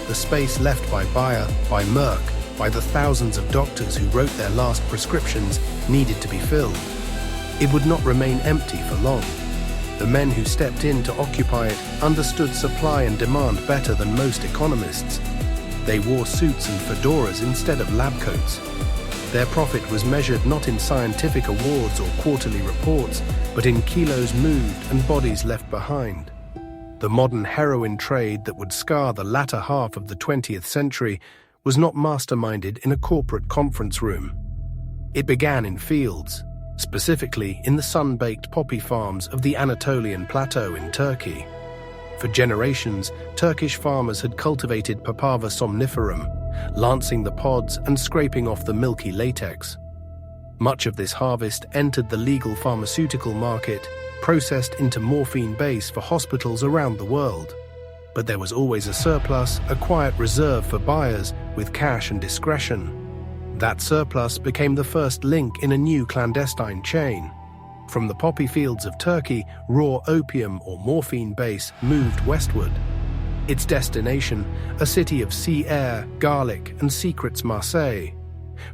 The space left by Bayer, by Merck, by the thousands of doctors who wrote their last prescriptions needed to be filled. It would not remain empty for long. The men who stepped in to occupy it understood supply and demand better than most economists. They wore suits and fedoras instead of lab coats. Their profit was measured not in scientific awards or quarterly reports, but in kilos moved and bodies left behind. The modern heroin trade that would scar the latter half of the 20th century was not masterminded in a corporate conference room. It began in fields, specifically in the sun-baked poppy farms of the Anatolian Plateau in Turkey. For generations, Turkish farmers had cultivated Papaver somniferum, lancing the pods and scraping off the milky latex. Much of this harvest entered the legal pharmaceutical market, processed into morphine base for hospitals around the world. But there was always a surplus, a quiet reserve for buyers with cash and discretion. That surplus became the first link in a new clandestine chain. From the poppy fields of Turkey, raw opium or morphine base moved westward. Its destination, a city of sea air, garlic, and secrets, Marseille.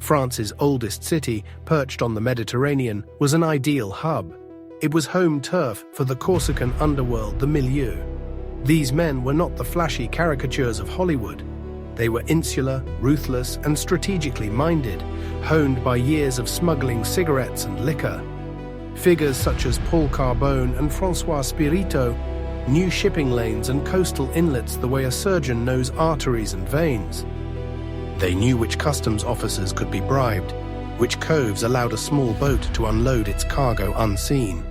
France's oldest city, perched on the Mediterranean, was an ideal hub. It was home turf for the Corsican underworld, the milieu. These men were not the flashy caricatures of Hollywood. They were insular, ruthless, and strategically minded, honed by years of smuggling cigarettes and liquor. Figures such as Paul Carbone and François Spirito knew shipping lanes and coastal inlets the way a surgeon knows arteries and veins. They knew which customs officers could be bribed, which coves allowed a small boat to unload its cargo unseen.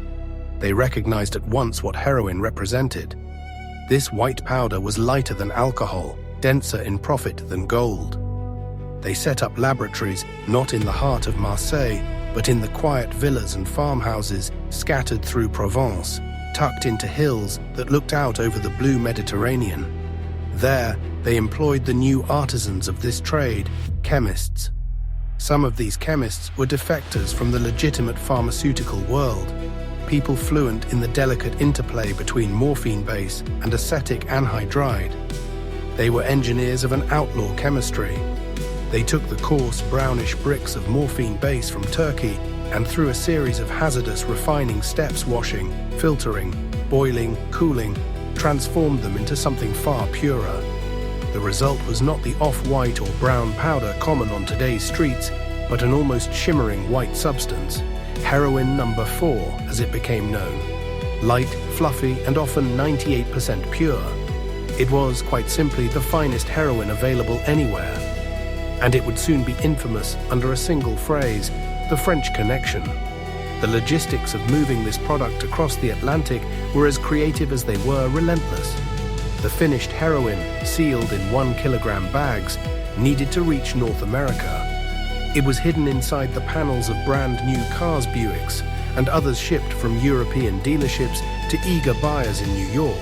They recognized at once what heroin represented. This white powder was lighter than alcohol, denser in profit than gold. They set up laboratories not in the heart of Marseille, but in the quiet villas and farmhouses scattered through Provence, tucked into hills that looked out over the blue Mediterranean. There, they employed the new artisans of this trade, chemists. Some of these chemists were defectors from the legitimate pharmaceutical world, people fluent in the delicate interplay between morphine base and acetic anhydride. They were engineers of an outlaw chemistry. They took the coarse, brownish bricks of morphine base from Turkey and through a series of hazardous refining steps, washing, filtering, boiling, cooling, transformed them into something far purer. The result was not the off-white or brown powder common on today's streets, but an almost shimmering white substance, heroin number 4, as it became known. Light, fluffy, and often 98% pure. It was, quite simply, the finest heroin available anywhere. And it would soon be infamous under a single phrase, the French Connection. The logistics of moving this product across the Atlantic were as creative as they were relentless. The finished heroin, sealed in 1-kilogram bags, needed to reach North America. It was hidden inside the panels of brand new cars, Buicks, and others shipped from European dealerships to eager buyers in New York.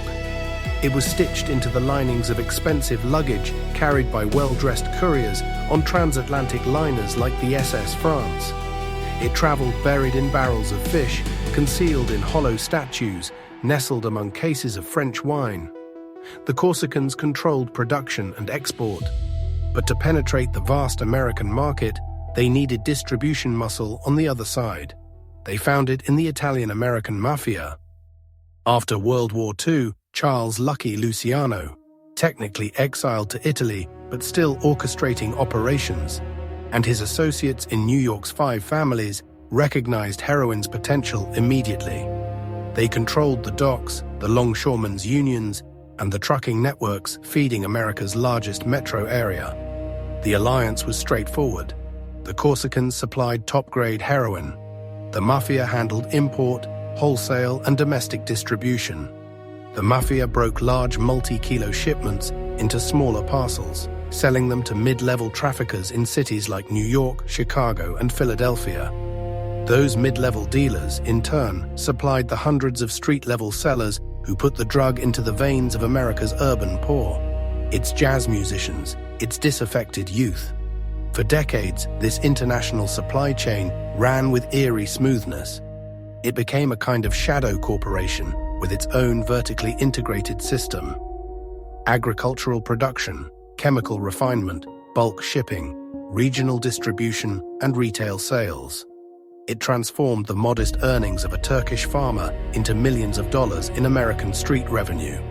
It was stitched into the linings of expensive luggage carried by well-dressed couriers on transatlantic liners like the SS France. It traveled buried in barrels of fish, concealed in hollow statues, nestled among cases of French wine. The Corsicans controlled production and export, but to penetrate the vast American market, they needed distribution muscle on the other side. They found it in the Italian-American mafia. After World War II, Charles "Lucky" Luciano, technically exiled to Italy but still orchestrating operations, and his associates in New York's 5 families recognized heroin's potential immediately. They controlled the docks, the longshoremen's unions, and the trucking networks feeding America's largest metro area. The alliance was straightforward. The Corsicans supplied top-grade heroin. The mafia handled import, wholesale, and domestic distribution. The mafia broke large multi-kilo shipments into smaller parcels, selling them to mid-level traffickers in cities like New York, Chicago, and Philadelphia. Those mid-level dealers, in turn, supplied the hundreds of street-level sellers who put the drug into the veins of America's urban poor, its jazz musicians, its disaffected youth. For decades, this international supply chain ran with eerie smoothness. It became a kind of shadow corporation with its own vertically integrated system. Agricultural production, chemical refinement, bulk shipping, regional distribution, and retail sales. It transformed the modest earnings of a Turkish farmer into millions of dollars in American street revenue.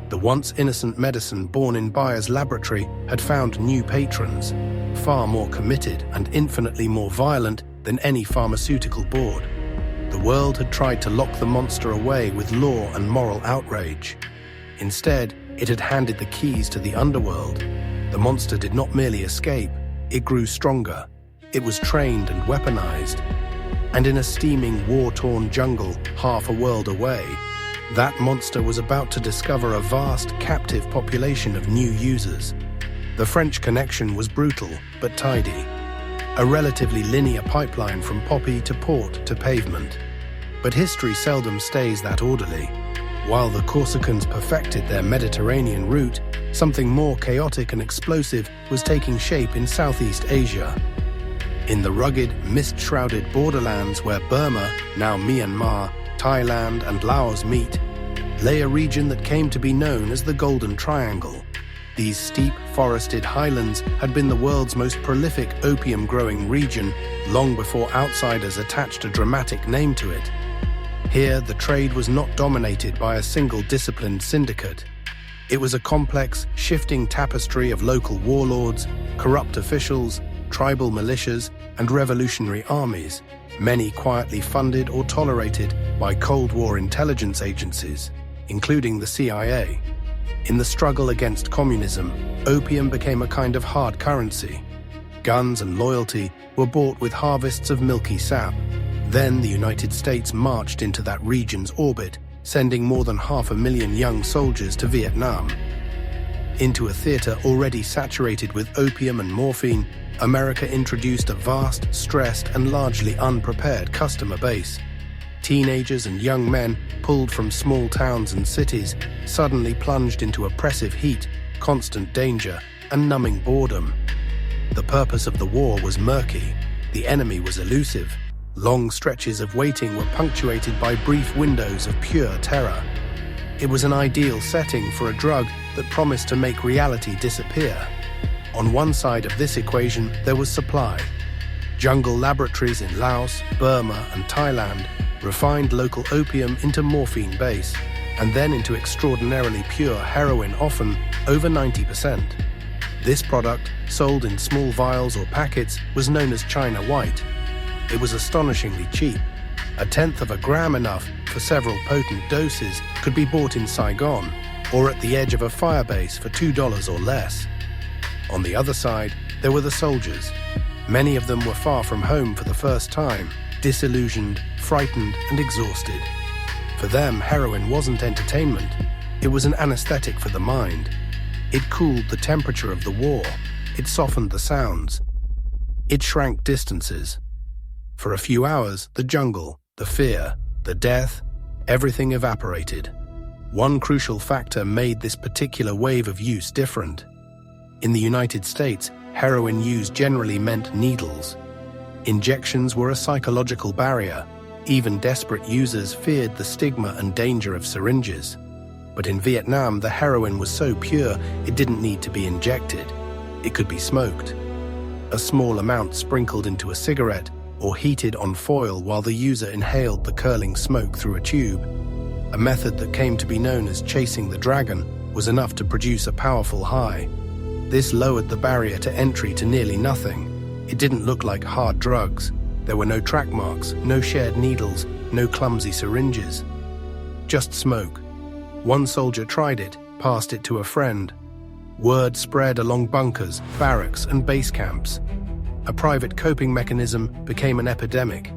The once innocent medicine born in Bayer's laboratory had found new patrons, far more committed and infinitely more violent than any pharmaceutical board. The world had tried to lock the monster away with law and moral outrage. Instead, it had handed the keys to the underworld. The monster did not merely escape, it grew stronger. It was trained and weaponized. And in a steaming, war-torn jungle half a world away, that monster was about to discover a vast, captive population of new users. The French Connection was brutal, but tidy. A relatively linear pipeline from poppy to port to pavement. But history seldom stays that orderly. While the Corsicans perfected their Mediterranean route, something more chaotic and explosive was taking shape in Southeast Asia. In the rugged, mist-shrouded borderlands where Burma, now Myanmar, Thailand, and Laos meet, lay a region that came to be known as the Golden Triangle. These steep, forested highlands had been the world's most prolific opium-growing region long before outsiders attached a dramatic name to it. Here, the trade was not dominated by a single disciplined syndicate. It was a complex, shifting tapestry of local warlords, corrupt officials, tribal militias, and revolutionary armies, many quietly funded or tolerated by Cold War intelligence agencies, including the CIA. In the struggle against communism, opium became a kind of hard currency. Guns and loyalty were bought with harvests of milky sap. Then the United States marched into that region's orbit, sending more than 500,000 young soldiers to Vietnam. Into a theater already saturated with opium and morphine, America introduced a vast, stressed, and largely unprepared customer base. Teenagers and young men, pulled from small towns and cities, suddenly plunged into oppressive heat, constant danger, and numbing boredom. The purpose of the war was murky. The enemy was elusive. Long stretches of waiting were punctuated by brief windows of pure terror. It was an ideal setting for a drug that promised to make reality disappear. On one side of this equation, there was supply. Jungle laboratories in Laos, Burma, and Thailand refined local opium into morphine base, and then into extraordinarily pure heroin, often over 90%. This product, sold in small vials or packets, was known as China White. It was astonishingly cheap. 1/10 of a gram, enough for several potent doses, could be bought in Saigon or at the edge of a firebase for $2 or less. On the other side, there were the soldiers. Many of them were far from home for the first time, disillusioned, frightened, and exhausted. For them, heroin wasn't entertainment. It was an anesthetic for the mind. It cooled the temperature of the war. It softened the sounds. It shrank distances. For a few hours, the jungle, the fear, the death, everything evaporated. One crucial factor made this particular wave of use different. In the United States, heroin use generally meant needles. Injections were a psychological barrier. Even desperate users feared the stigma and danger of syringes. But in Vietnam, the heroin was so pure it didn't need to be injected. It could be smoked. A small amount sprinkled into a cigarette or heated on foil while the user inhaled the curling smoke through a tube. A method that came to be known as chasing the dragon was enough to produce a powerful high. This lowered the barrier to entry to nearly nothing. It didn't look like hard drugs. There were no track marks, no shared needles, no clumsy syringes. Just smoke. One soldier tried it, passed it to a friend. Word spread along bunkers, barracks, and base camps. A private coping mechanism became an epidemic.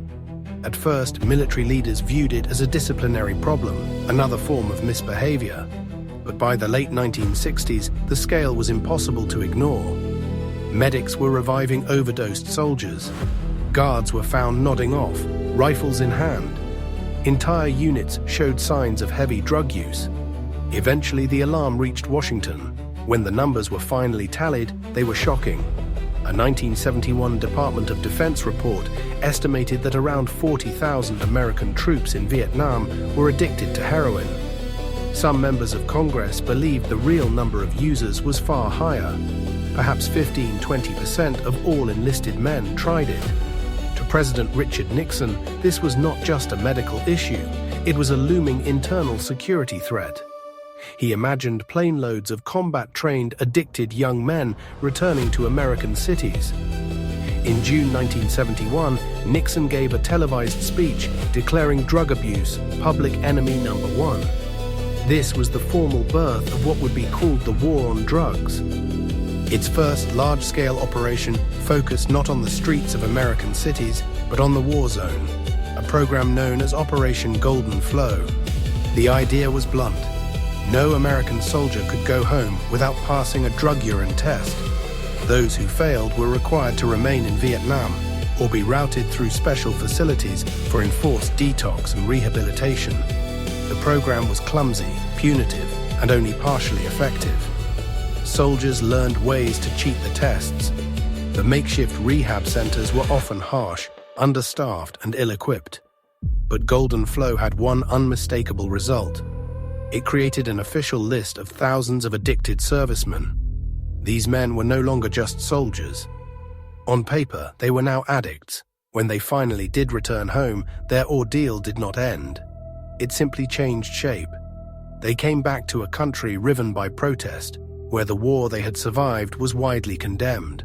At first, military leaders viewed it as a disciplinary problem, another form of misbehavior. But by the late 1960s, the scale was impossible to ignore. Medics were reviving overdosed soldiers. Guards were found nodding off, rifles in hand. Entire units showed signs of heavy drug use. Eventually, the alarm reached Washington. When the numbers were finally tallied, they were shocking. A 1971 Department of Defense report estimated that around 40,000 American troops in Vietnam were addicted to heroin. Some members of Congress believed the real number of users was far higher. Perhaps 15–20% of all enlisted men tried it. To President Richard Nixon, this was not just a medical issue, it was a looming internal security threat. He imagined plane loads of combat-trained, addicted young men returning to American cities. In June 1971, Nixon gave a televised speech declaring drug abuse public enemy number one. This was the formal birth of what would be called the War on Drugs. Its first large-scale operation focused not on the streets of American cities, but on the war zone, a program known as Operation Golden Flow. The idea was blunt. No American soldier could go home without passing a drug urine test. Those who failed were required to remain in Vietnam or be routed through special facilities for enforced detox and rehabilitation. The program was clumsy, punitive, and only partially effective. Soldiers learned ways to cheat the tests. The makeshift rehab centers were often harsh, understaffed, and ill-equipped. But Golden Flow had one unmistakable result. It created an official list of thousands of addicted servicemen. These men were no longer just soldiers. On paper, they were now addicts. When they finally did return home, their ordeal did not end. It simply changed shape. They came back to a country riven by protest, where the war they had survived was widely condemned.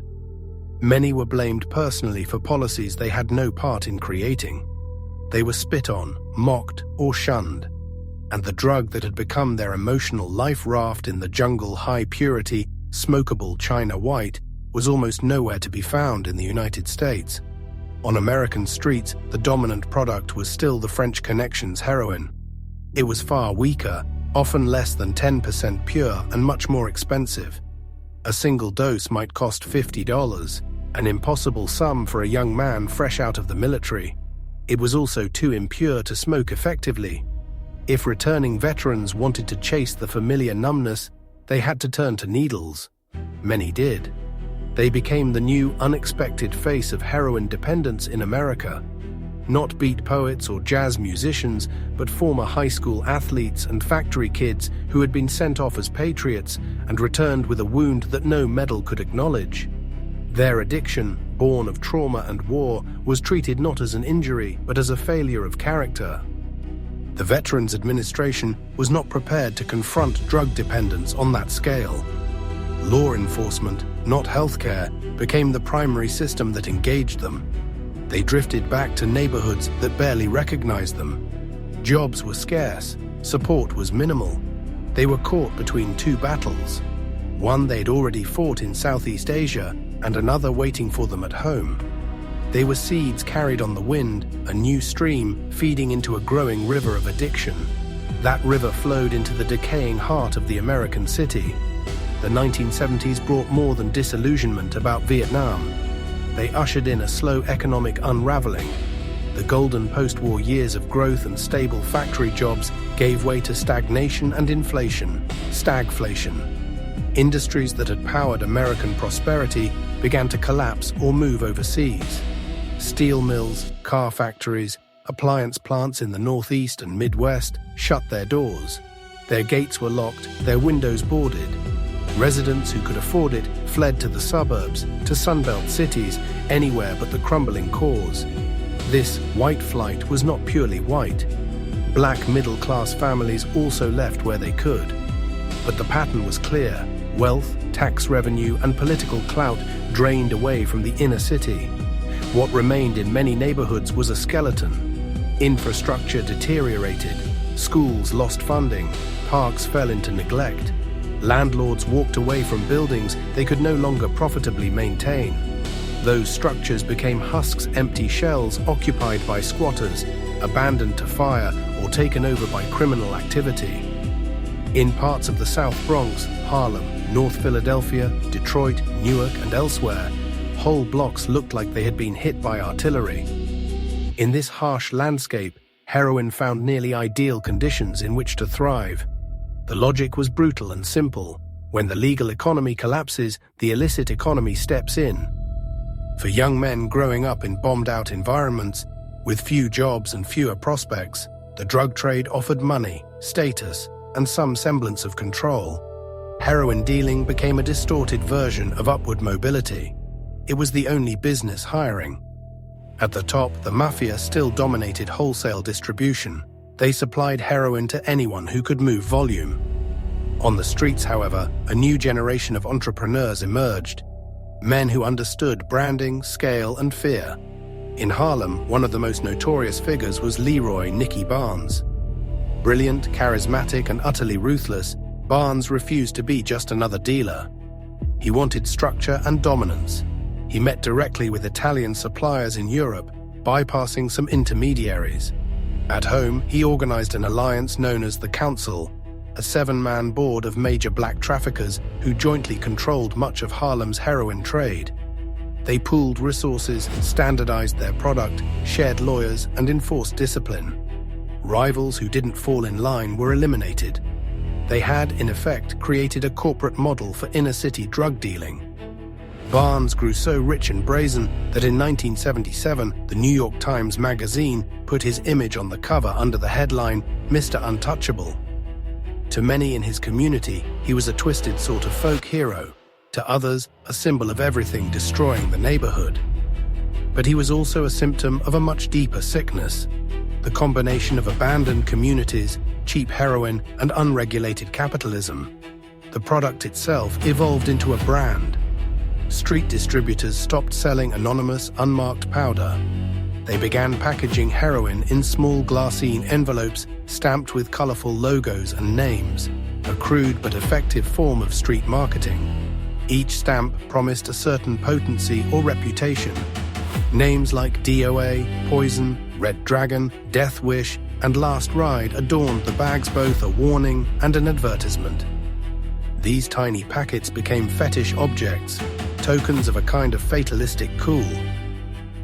Many were blamed personally for policies they had no part in creating. They were spit on, mocked, or shunned, and the drug that had become their emotional life raft in the jungle high-purity, smokable China White was almost nowhere to be found in the United States. On American streets, the dominant product was still the French Connection's heroin. It was far weaker, often less than 10% pure and much more expensive. A single dose might cost $50, an impossible sum for a young man fresh out of the military. It was also too impure to smoke effectively. If returning veterans wanted to chase the familiar numbness, they had to turn to needles. Many did. They became the new, unexpected face of heroin dependence in America. Not beat poets or jazz musicians, but former high school athletes and factory kids who had been sent off as patriots and returned with a wound that no medal could acknowledge. Their addiction, born of trauma and war, was treated not as an injury, but as a failure of character. The Veterans Administration was not prepared to confront drug dependence on that scale. Law enforcement, not healthcare, became the primary system that engaged them. They drifted back to neighborhoods that barely recognized them. Jobs were scarce, support was minimal. They were caught between two battles. One they'd already fought in Southeast Asia, and another waiting for them at home. They were seeds carried on the wind, a new stream feeding into a growing river of addiction. That river flowed into the decaying heart of the American city. The 1970s brought more than disillusionment about Vietnam. They ushered in a slow economic unraveling. The golden post-war years of growth and stable factory jobs gave way to stagnation and inflation, stagflation. Industries that had powered American prosperity began to collapse or move overseas. Steel mills, car factories, appliance plants in the Northeast and Midwest shut their doors. Their gates were locked, their windows boarded. Residents who could afford it fled to the suburbs, to Sunbelt cities, anywhere but the crumbling cores. This white flight was not purely white. Black middle-class families also left where they could. But the pattern was clear. Wealth, tax revenue, and political clout drained away from the inner city. What remained in many neighborhoods was a skeleton. Infrastructure deteriorated. Schools lost funding. Parks fell into neglect. Landlords walked away from buildings they could no longer profitably maintain. Those structures became husks, empty shells occupied by squatters, abandoned to fire, or taken over by criminal activity. In parts of the South Bronx, Harlem, North Philadelphia, Detroit, Newark, and elsewhere, whole blocks looked like they had been hit by artillery. In this harsh landscape, heroin found nearly ideal conditions in which to thrive. The logic was brutal and simple. When the legal economy collapses, the illicit economy steps in. For young men growing up in bombed-out environments, with few jobs and fewer prospects, the drug trade offered money, status, and some semblance of control. Heroin dealing became a distorted version of upward mobility. It was the only business hiring. At the top, the mafia still dominated wholesale distribution. They supplied heroin to anyone who could move volume. On the streets, however, a new generation of entrepreneurs emerged. Men who understood branding, scale, and fear. In Harlem, one of the most notorious figures was Leroy "Nicky" Barnes. Brilliant, charismatic, and utterly ruthless, Barnes refused to be just another dealer. He wanted structure and dominance. He met directly with Italian suppliers in Europe, bypassing some intermediaries. At home, he organized an alliance known as the Council, a 7-man board of major black traffickers who jointly controlled much of Harlem's heroin trade. They pooled resources, standardized their product, shared lawyers, and enforced discipline. Rivals who didn't fall in line were eliminated. They had, in effect, created a corporate model for inner-city drug dealing. Barnes grew so rich and brazen that in 1977, the New York Times Magazine put his image on the cover under the headline, "Mr. Untouchable." To many in his community, he was a twisted sort of folk hero. To others, a symbol of everything destroying the neighborhood. But he was also a symptom of a much deeper sickness. the combination of abandoned communities, cheap heroin, and unregulated capitalism. The product itself evolved into a brand. Street distributors stopped selling anonymous, unmarked powder. They began packaging heroin in small glassine envelopes stamped with colorful logos and names, a crude but effective form of street marketing. Each stamp promised a certain potency or reputation. Names like DOA, Poison, Red Dragon, Death Wish, and Last Ride adorned the bags, both a warning and an advertisement. These tiny packets became fetish objects, tokens of a kind of fatalistic cool.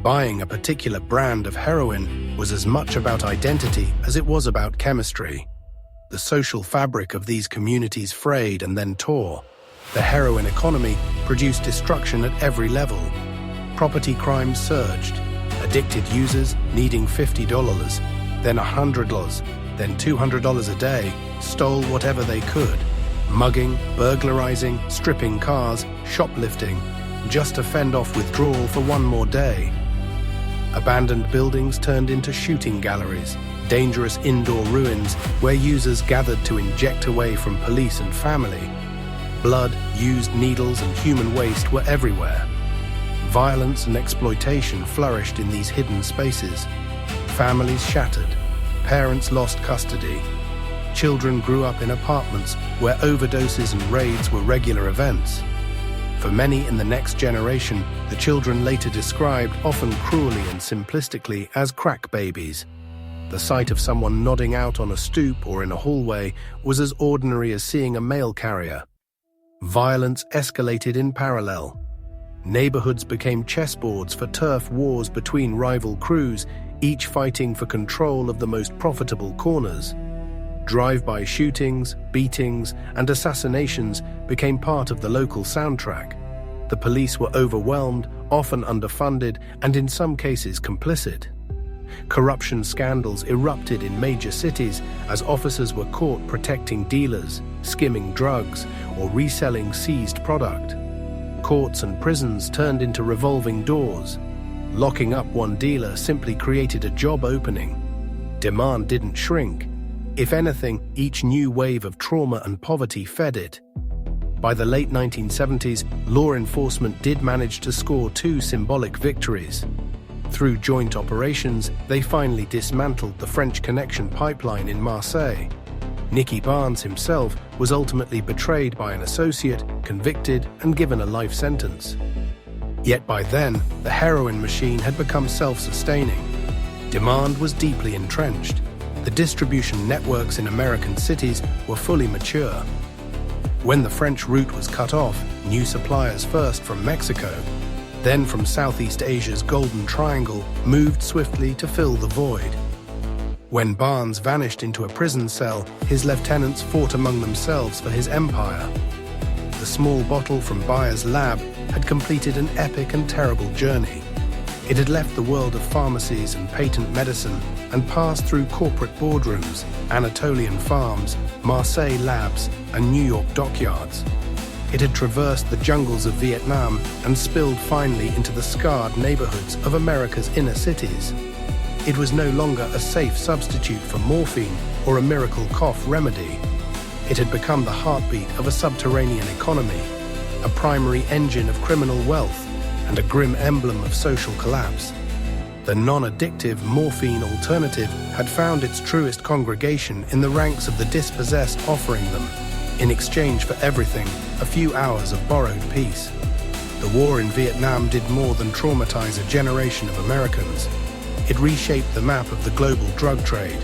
Buying a particular brand of heroin was as much about identity as it was about chemistry. The social fabric of these communities frayed and then tore. The heroin economy produced destruction at every level. Property crimes surged, addicted users needing $50, then $100, then $200 a day, stole whatever they could, mugging, burglarizing, stripping cars, shoplifting, just to fend off withdrawal for one more day. Abandoned buildings turned into shooting galleries, dangerous indoor ruins where users gathered to inject away from police and family. Blood, used needles, and human waste were everywhere. Violence and exploitation flourished in these hidden spaces. Families shattered. Parents lost custody. Children grew up in apartments where overdoses and raids were regular events. For many in the next generation, the children later described, often cruelly and simplistically, as crack babies. The sight of someone nodding out on a stoop or in a hallway was as ordinary as seeing a mail carrier. Violence escalated in parallel. Neighborhoods became chessboards for turf wars between rival crews, each fighting for control of the most profitable corners. Drive-by shootings, beatings, and assassinations became part of the local soundtrack. The police were overwhelmed, often underfunded, and in some cases complicit. Corruption scandals erupted in major cities as officers were caught protecting dealers, skimming drugs, or reselling seized product. Courts and prisons turned into revolving doors. Locking up one dealer simply created a job opening. Demand didn't shrink. If anything, each new wave of trauma and poverty fed it. By the late 1970s, law enforcement did manage to score two symbolic victories. Through joint operations, they finally dismantled the French Connection pipeline in Marseille. Nicky Barnes himself was ultimately betrayed by an associate, convicted, and given a life sentence. Yet by then, the heroin machine had become self-sustaining. Demand was deeply entrenched. The distribution networks in American cities were fully mature. When the French route was cut off, new suppliers, first from Mexico, then from Southeast Asia's Golden Triangle, moved swiftly to fill the void. When Barnes vanished into a prison cell, his lieutenants fought among themselves for his empire. The small bottle from Bayer's lab had completed an epic and terrible journey. It had left the world of pharmacies and patent medicine and passed through corporate boardrooms, Anatolian farms, Marseille labs, and New York dockyards. It had traversed the jungles of Vietnam and spilled finally into the scarred neighborhoods of America's inner cities. It was no longer a safe substitute for morphine or a miracle cough remedy. It had become the heartbeat of a subterranean economy, a primary engine of criminal wealth, and a grim emblem of social collapse. The non-addictive morphine alternative had found its truest congregation in the ranks of the dispossessed, offering them, in exchange for everything, a few hours of borrowed peace. The war in Vietnam did more than traumatize a generation of Americans. It reshaped the map of the global drug trade.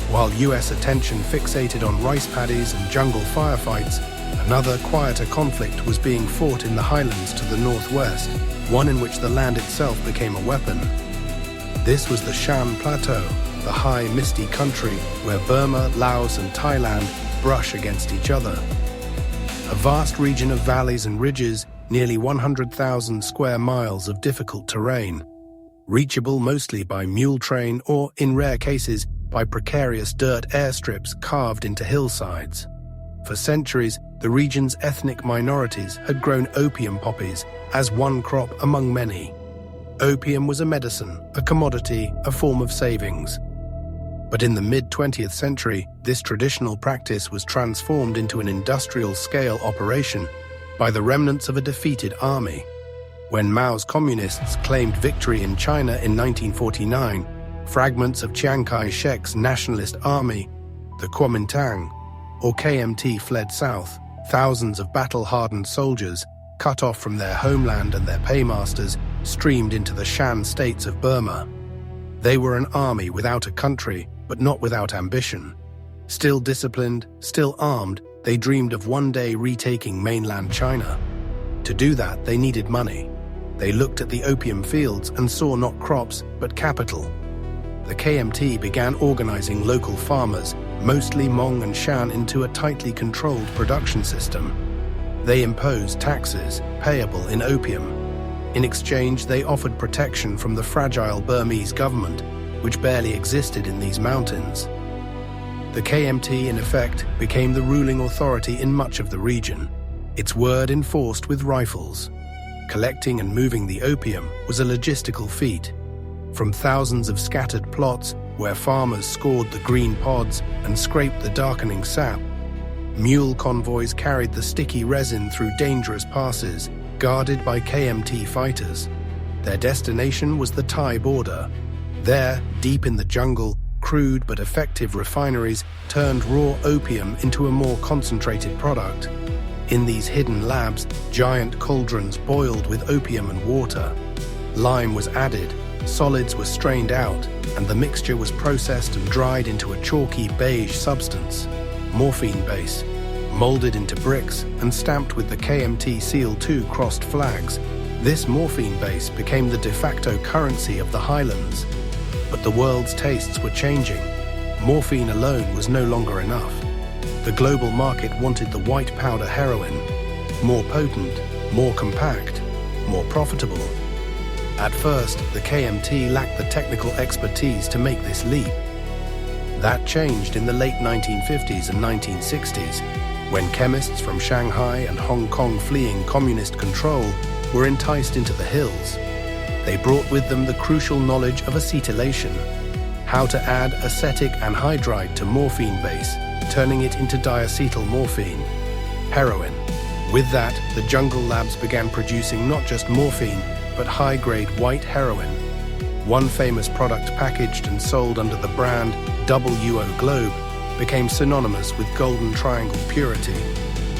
While US attention fixated on rice paddies and jungle firefights, another quieter conflict was being fought in the highlands to the northwest, one in which the land itself became a weapon. This was the Shan Plateau, the high, misty country where Burma, Laos, and Thailand brush against each other. A vast region of valleys and ridges, nearly 100,000 square miles of difficult terrain, reachable mostly by mule train or, in rare cases, by precarious dirt airstrips carved into hillsides. For centuries, the region's ethnic minorities had grown opium poppies as one crop among many. Opium was a medicine, a commodity, a form of savings. But in the mid-20th century, this traditional practice was transformed into an industrial-scale operation by the remnants of a defeated army. When Mao's communists claimed victory in China in 1949, fragments of Chiang Kai-shek's nationalist army, the Kuomintang, or KMT, fled south. Thousands of battle-hardened soldiers, cut off from their homeland and their paymasters, streamed into the Shan states of Burma. They were an army without a country, but not without ambition. Still disciplined, still armed, they dreamed of one day retaking mainland China. To do that, they needed money. They looked at the opium fields and saw not crops, but capital. The KMT began organizing local farmers, mostly Hmong and Shan, into a tightly controlled production system. They imposed taxes, payable in opium. In exchange, they offered protection from the fragile Burmese government, which barely existed in these mountains. The KMT, in effect, became the ruling authority in much of the region, its word enforced with rifles. Collecting and moving the opium was a logistical feat. From thousands of scattered plots where farmers scored the green pods and scraped the darkening sap, mule convoys carried the sticky resin through dangerous passes, guarded by KMT fighters. Their destination was the Thai border. There, deep in the jungle, crude but effective refineries turned raw opium into a more concentrated product. In these hidden labs, giant cauldrons boiled with opium and water. Lime was added, solids were strained out, and the mixture was processed and dried into a chalky beige substance, morphine base, molded into bricks and stamped with the KMT Seal 2 crossed flags. This morphine base became the de facto currency of the highlands. But the world's tastes were changing. Morphine alone was no longer enough. The global market wanted the white powder heroin, more potent, more compact, more profitable. At first, the KMT lacked the technical expertise to make this leap. That changed in the late 1950s and 1960s, when chemists from Shanghai and Hong Kong, fleeing communist control, were enticed into the hills. They brought with them the crucial knowledge of acetylation, how to add acetic anhydride to morphine base, turning it into diacetyl morphine, heroin. With that, the jungle labs began producing not just morphine, but high-grade white heroin. One famous product packaged and sold under the brand WO Globe became synonymous with Golden Triangle purity.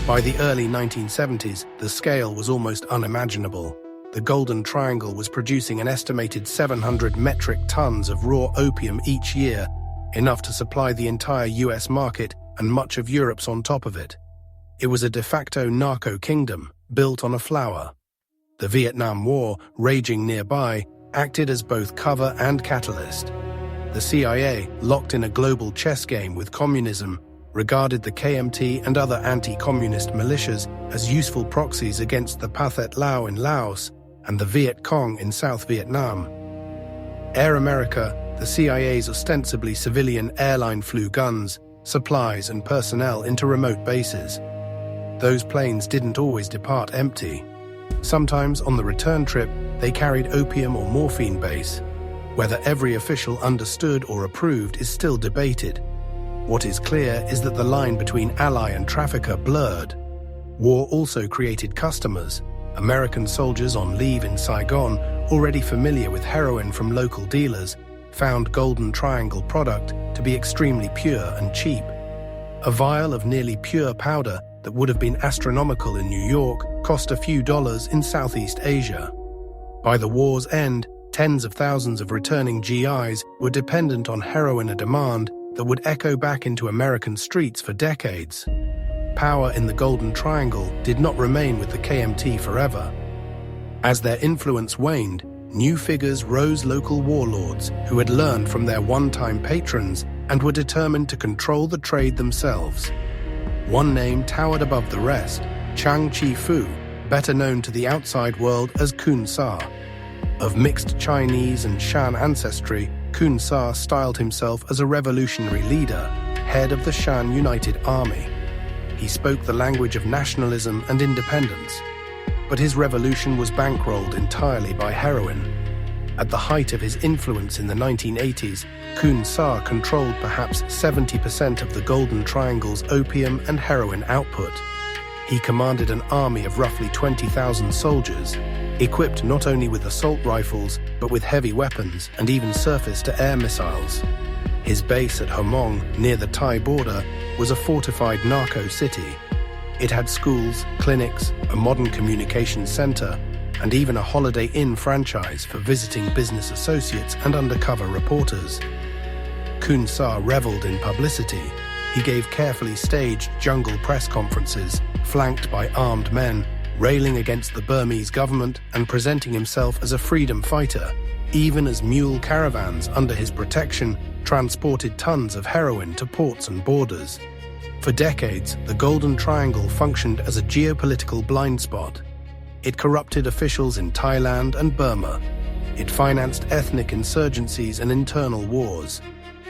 By the early 1970s, the scale was almost unimaginable. The Golden Triangle was producing an estimated 700 metric tons of raw opium each year, enough to supply the entire US market and much of Europe's on top of it. It was a de facto narco kingdom, built on a flower. The Vietnam War, raging nearby, acted as both cover and catalyst. The CIA, locked in a global chess game with communism, regarded the KMT and other anti-communist militias as useful proxies against the Pathet Lao in Laos and the Viet Cong in South Vietnam. Air America, the CIA's ostensibly civilian airline, flew guns, supplies and personnel into remote bases. Those planes didn't always depart empty. Sometimes on the return trip, they carried opium or morphine base. Whether every official understood or approved is still debated. What is clear is that the line between ally and trafficker blurred. War also created customers. American soldiers on leave in Saigon, already familiar with heroin from local dealers, found Golden Triangle product to be extremely pure and cheap. A vial of nearly pure powder that would have been astronomical in New York cost a few dollars in Southeast Asia. By the war's end, tens of thousands of returning GIs were dependent on heroin, a demand that would echo back into American streets for decades. Power in the Golden Triangle did not remain with the KMT forever. As their influence waned, new figures rose, local warlords who had learned from their one-time patrons and were determined to control the trade themselves. One name towered above the rest, Chang Chi-fu, better known to the outside world as Kun Sa. Of mixed Chinese and Shan ancestry, Kun Sa styled himself as a revolutionary leader, head of the Shan United Army. He spoke the language of nationalism and independence, but his revolution was bankrolled entirely by heroin. At the height of his influence in the 1980s, Khun Sa controlled perhaps 70% of the Golden Triangle's opium and heroin output. He commanded an army of roughly 20,000 soldiers, equipped not only with assault rifles, but with heavy weapons and even surface-to-air missiles. His base at Homong, near the Thai border, was a fortified narco city. It had schools, clinics, a modern communications center, and even a Holiday Inn franchise for visiting business associates and undercover reporters. Khun Sa reveled in publicity. He gave carefully staged jungle press conferences, flanked by armed men, railing against the Burmese government and presenting himself as a freedom fighter, even as mule caravans under his protection transported tons of heroin to ports and borders. For decades, the Golden Triangle functioned as a geopolitical blind spot. It corrupted officials in Thailand and Burma. It financed ethnic insurgencies and internal wars.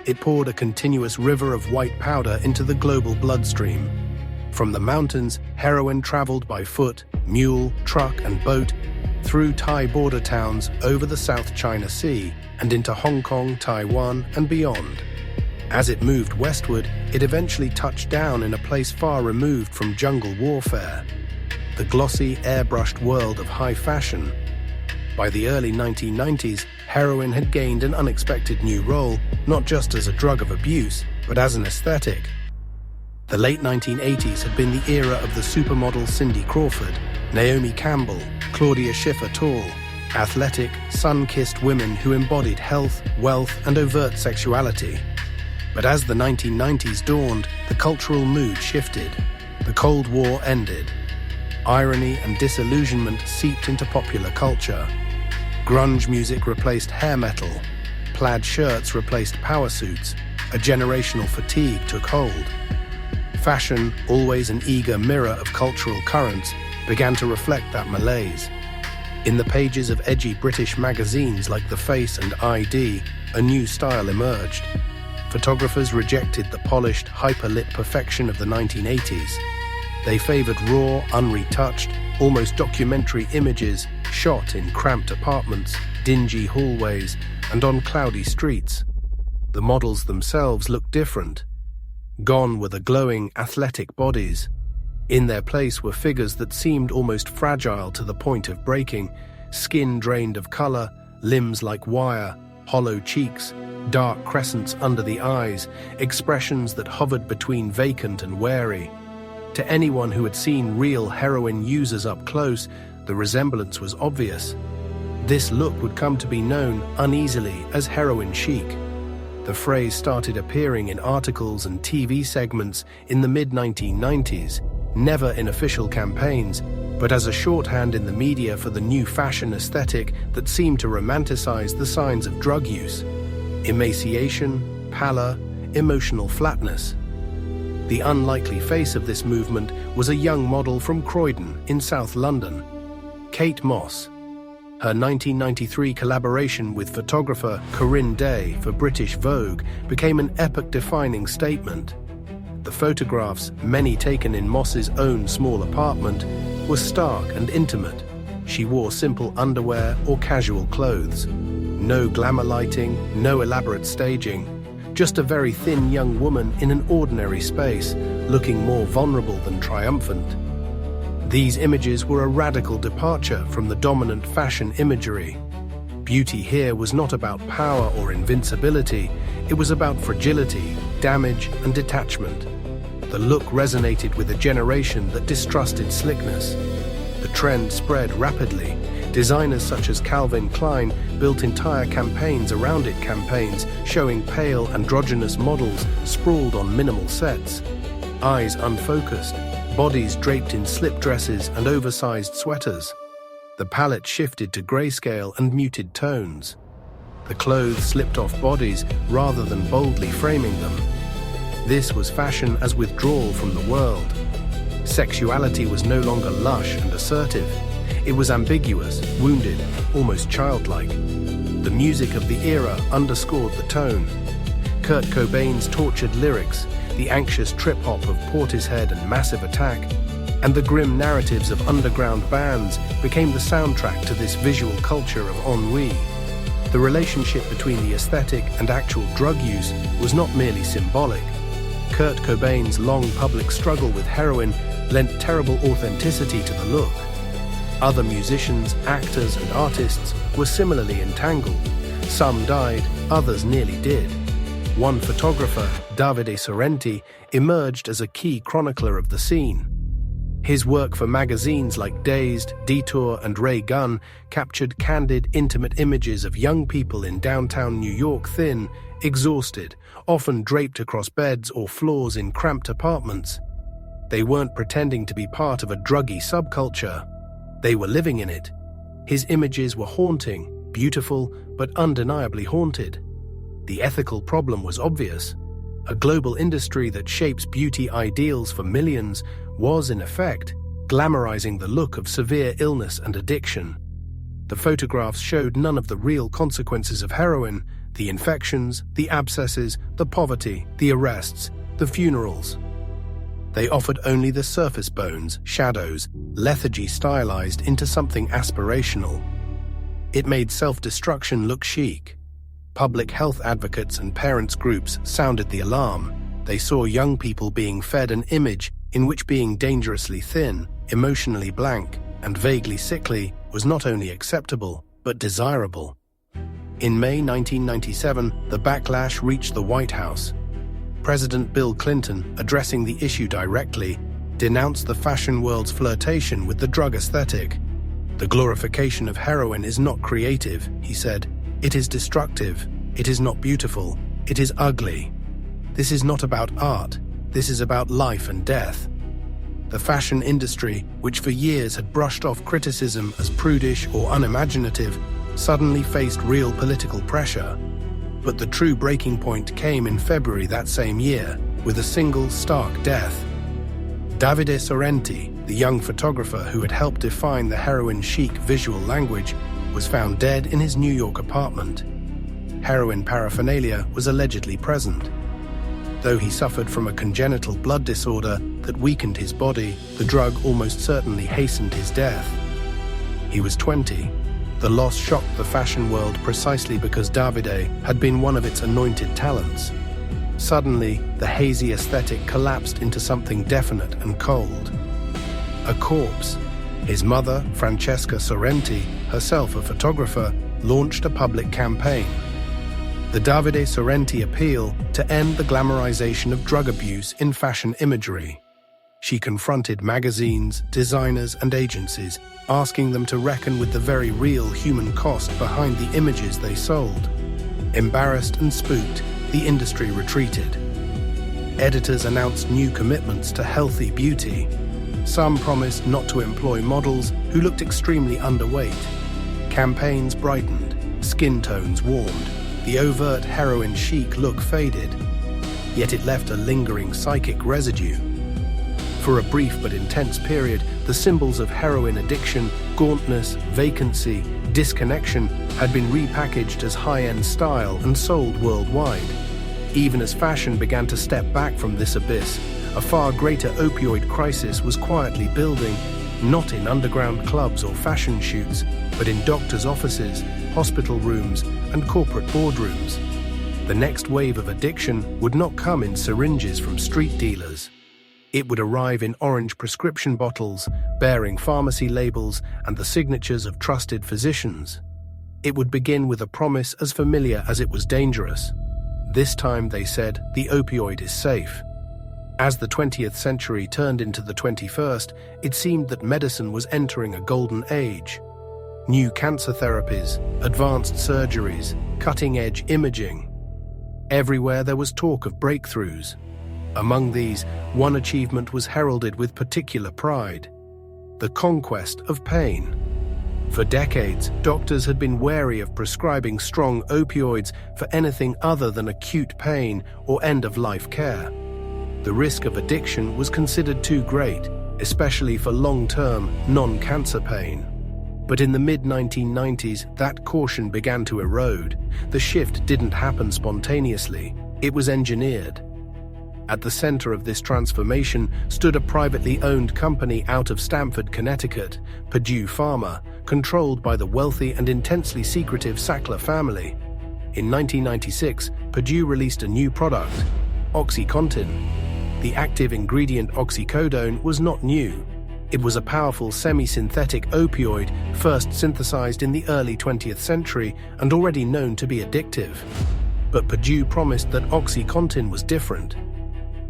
It poured a continuous river of white powder into the global bloodstream. From the mountains, heroin traveled by foot, mule, truck, and boat, through Thai border towns, over the South China Sea, and into Hong Kong, Taiwan, and beyond. As it moved westward, it eventually touched down in a place far removed from jungle warfare, the glossy, airbrushed world of high fashion. By the early 1990s, heroin had gained an unexpected new role, not just as a drug of abuse, but as an aesthetic. The late 1980s had been the era of the supermodel Cindy Crawford, Naomi Campbell, Claudia Schiffer-Tall, athletic, sun-kissed women who embodied health, wealth, and overt sexuality. But as the 1990s dawned, the cultural mood shifted. The Cold War ended. Irony and disillusionment seeped into popular culture. Grunge music replaced hair metal. Plaid shirts replaced power suits. A generational fatigue took hold. Fashion, always an eager mirror of cultural currents, began to reflect that malaise. In the pages of edgy British magazines like The Face and ID, a new style emerged. Photographers rejected the polished, hyper-lit perfection of the 1980s. They favored raw, unretouched, almost documentary images shot in cramped apartments, dingy hallways, and on cloudy streets. The models themselves looked different. Gone were the glowing, athletic bodies. In their place were figures that seemed almost fragile to the point of breaking, skin drained of color, limbs like wire, hollow cheeks, dark crescents under the eyes, expressions that hovered between vacant and wary. To anyone who had seen real heroin users up close, the resemblance was obvious. This look would come to be known uneasily as heroin chic. The phrase started appearing in articles and TV segments in the mid-1990s, never in official campaigns, but as a shorthand in the media for the new fashion aesthetic that seemed to romanticize the signs of drug use. Emaciation, pallor, emotional flatness. The unlikely face of this movement was a young model from Croydon in South London, Kate Moss. Her 1993 collaboration with photographer Corinne Day for British Vogue became an epoch-defining statement. The photographs, many taken in Moss's own small apartment, were stark and intimate. She wore simple underwear or casual clothes. No glamour lighting, no elaborate staging. Just a very thin young woman in an ordinary space, looking more vulnerable than triumphant. These images were a radical departure from the dominant fashion imagery. Beauty here was not about power or invincibility, it was about fragility, damage, and detachment. The look resonated with a generation that distrusted slickness. The trend spread rapidly. Designers such as Calvin Klein built entire campaigns around it, campaigns showing pale, androgynous models sprawled on minimal sets. Eyes unfocused, bodies draped in slip dresses and oversized sweaters. The palette shifted to grayscale and muted tones. The clothes slipped off bodies rather than boldly framing them. This was fashion as withdrawal from the world. Sexuality was no longer lush and assertive. It was ambiguous, wounded, almost childlike. The music of the era underscored the tone. Kurt Cobain's tortured lyrics, the anxious trip-hop of Portishead and Massive Attack, and the grim narratives of underground bands became the soundtrack to this visual culture of ennui. The relationship between the aesthetic and actual drug use was not merely symbolic. Kurt Cobain's long public struggle with heroin lent terrible authenticity to the look. Other musicians, actors, and artists were similarly entangled. Some died, others nearly did. One photographer, Davide Sorrenti, emerged as a key chronicler of the scene. His work for magazines like Dazed, Detour, and Ray Gun captured candid, intimate images of young people in downtown New York, thin, exhausted, often draped across beds or floors in cramped apartments. They weren't pretending to be part of a druggy subculture. They were living in it. His images were haunting, beautiful, but undeniably haunted. The ethical problem was obvious. A global industry that shapes beauty ideals for millions was, in effect, glamorizing the look of severe illness and addiction. The photographs showed none of the real consequences of heroin: the infections, the abscesses, the poverty, the arrests, the funerals. They offered only the surface bones, shadows, lethargy stylized into something aspirational. It made self-destruction look chic. Public health advocates and parents' groups sounded the alarm. They saw young people being fed an image in which being dangerously thin, emotionally blank, and vaguely sickly was not only acceptable, but desirable. In May 1997, the backlash reached the White House. President Bill Clinton, addressing the issue directly, denounced the fashion world's flirtation with the drug aesthetic. "The glorification of heroin is not creative," he said. "It is destructive. It is not beautiful. It is ugly. This is not about art. This is about life and death." The fashion industry, which for years had brushed off criticism as prudish or unimaginative, suddenly faced real political pressure. But the true breaking point came in February that same year, with a single stark death. Davide Sorrenti, the young photographer who had helped define the heroin-chic visual language, was found dead in his New York apartment. Heroin paraphernalia was allegedly present. Though he suffered from a congenital blood disorder that weakened his body, the drug almost certainly hastened his death. He was 20. The loss shocked the fashion world precisely because Davide had been one of its anointed talents. Suddenly, the hazy aesthetic collapsed into something definite and cold. A corpse. His mother, Francesca Sorrenti, herself a photographer, launched a public campaign. The Davide Sorrenti appeal to end the glamorization of drug abuse in fashion imagery. She confronted magazines, designers, and agencies, asking them to reckon with the very real human cost behind the images they sold. Embarrassed and spooked, the industry retreated. Editors announced new commitments to healthy beauty. Some promised not to employ models who looked extremely underweight. Campaigns brightened, skin tones warmed, the overt heroin chic look faded. Yet it left a lingering psychic residue. For a brief but intense period, the symbols of heroin addiction, gauntness, vacancy, disconnection had been repackaged as high-end style and sold worldwide. Even as fashion began to step back from this abyss, a far greater opioid crisis was quietly building, not in underground clubs or fashion shoots, but in doctors' offices, hospital rooms, and corporate boardrooms. The next wave of addiction would not come in syringes from street dealers. It would arrive in orange prescription bottles, bearing pharmacy labels and the signatures of trusted physicians. It would begin with a promise as familiar as it was dangerous. This time, they said, the opioid is safe. As the 20th century turned into the 21st, it seemed that medicine was entering a golden age. New cancer therapies, advanced surgeries, cutting-edge imaging. Everywhere there was talk of breakthroughs. Among these, one achievement was heralded with particular pride: the conquest of pain. For decades, doctors had been wary of prescribing strong opioids for anything other than acute pain or end-of-life care. The risk of addiction was considered too great, especially for long-term, non-cancer pain. But in the mid-1990s, that caution began to erode. The shift didn't happen spontaneously, it was engineered. At the center of this transformation stood a privately owned company out of Stamford, Connecticut, Purdue Pharma, controlled by the wealthy and intensely secretive Sackler family. In 1996, Purdue released a new product, OxyContin. The active ingredient oxycodone was not new. It was a powerful semi-synthetic opioid first synthesized in the early 20th century and already known to be addictive. But Purdue promised that OxyContin was different.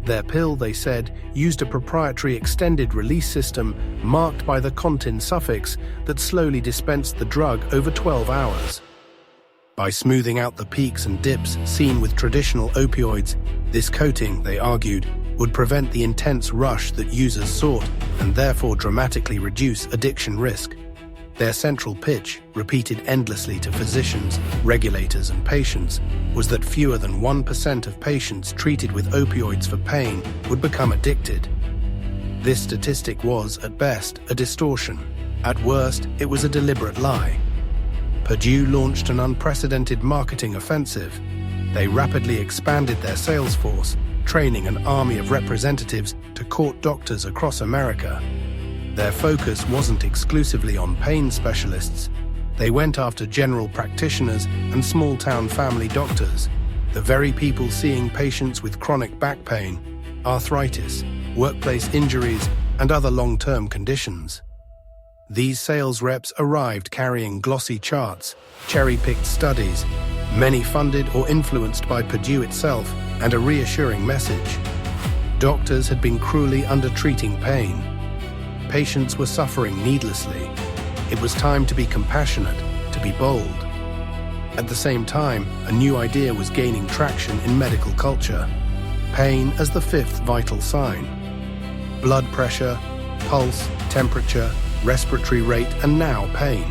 Their pill, they said, used a proprietary extended-release system marked by the contin suffix that slowly dispensed the drug over 12 hours. By smoothing out the peaks and dips seen with traditional opioids, this coating, they argued, would prevent the intense rush that users sought and therefore dramatically reduce addiction risk. Their central pitch, repeated endlessly to physicians, regulators, and patients, was that fewer than 1% of patients treated with opioids for pain would become addicted. This statistic was, at best, a distortion. At worst, it was a deliberate lie. Purdue launched an unprecedented marketing offensive. They rapidly expanded their sales force, training an army of representatives to court doctors across America. Their focus wasn't exclusively on pain specialists. They went after general practitioners and small-town family doctors, the very people seeing patients with chronic back pain, arthritis, workplace injuries, and other long-term conditions. These sales reps arrived carrying glossy charts, cherry-picked studies, many funded or influenced by Purdue itself, and a reassuring message. Doctors had been cruelly undertreating pain. Patients were suffering needlessly. It was time to be compassionate, to be bold. At the same time, a new idea was gaining traction in medical culture. Pain as the fifth vital sign. Blood pressure, pulse, temperature, respiratory rate, and now pain.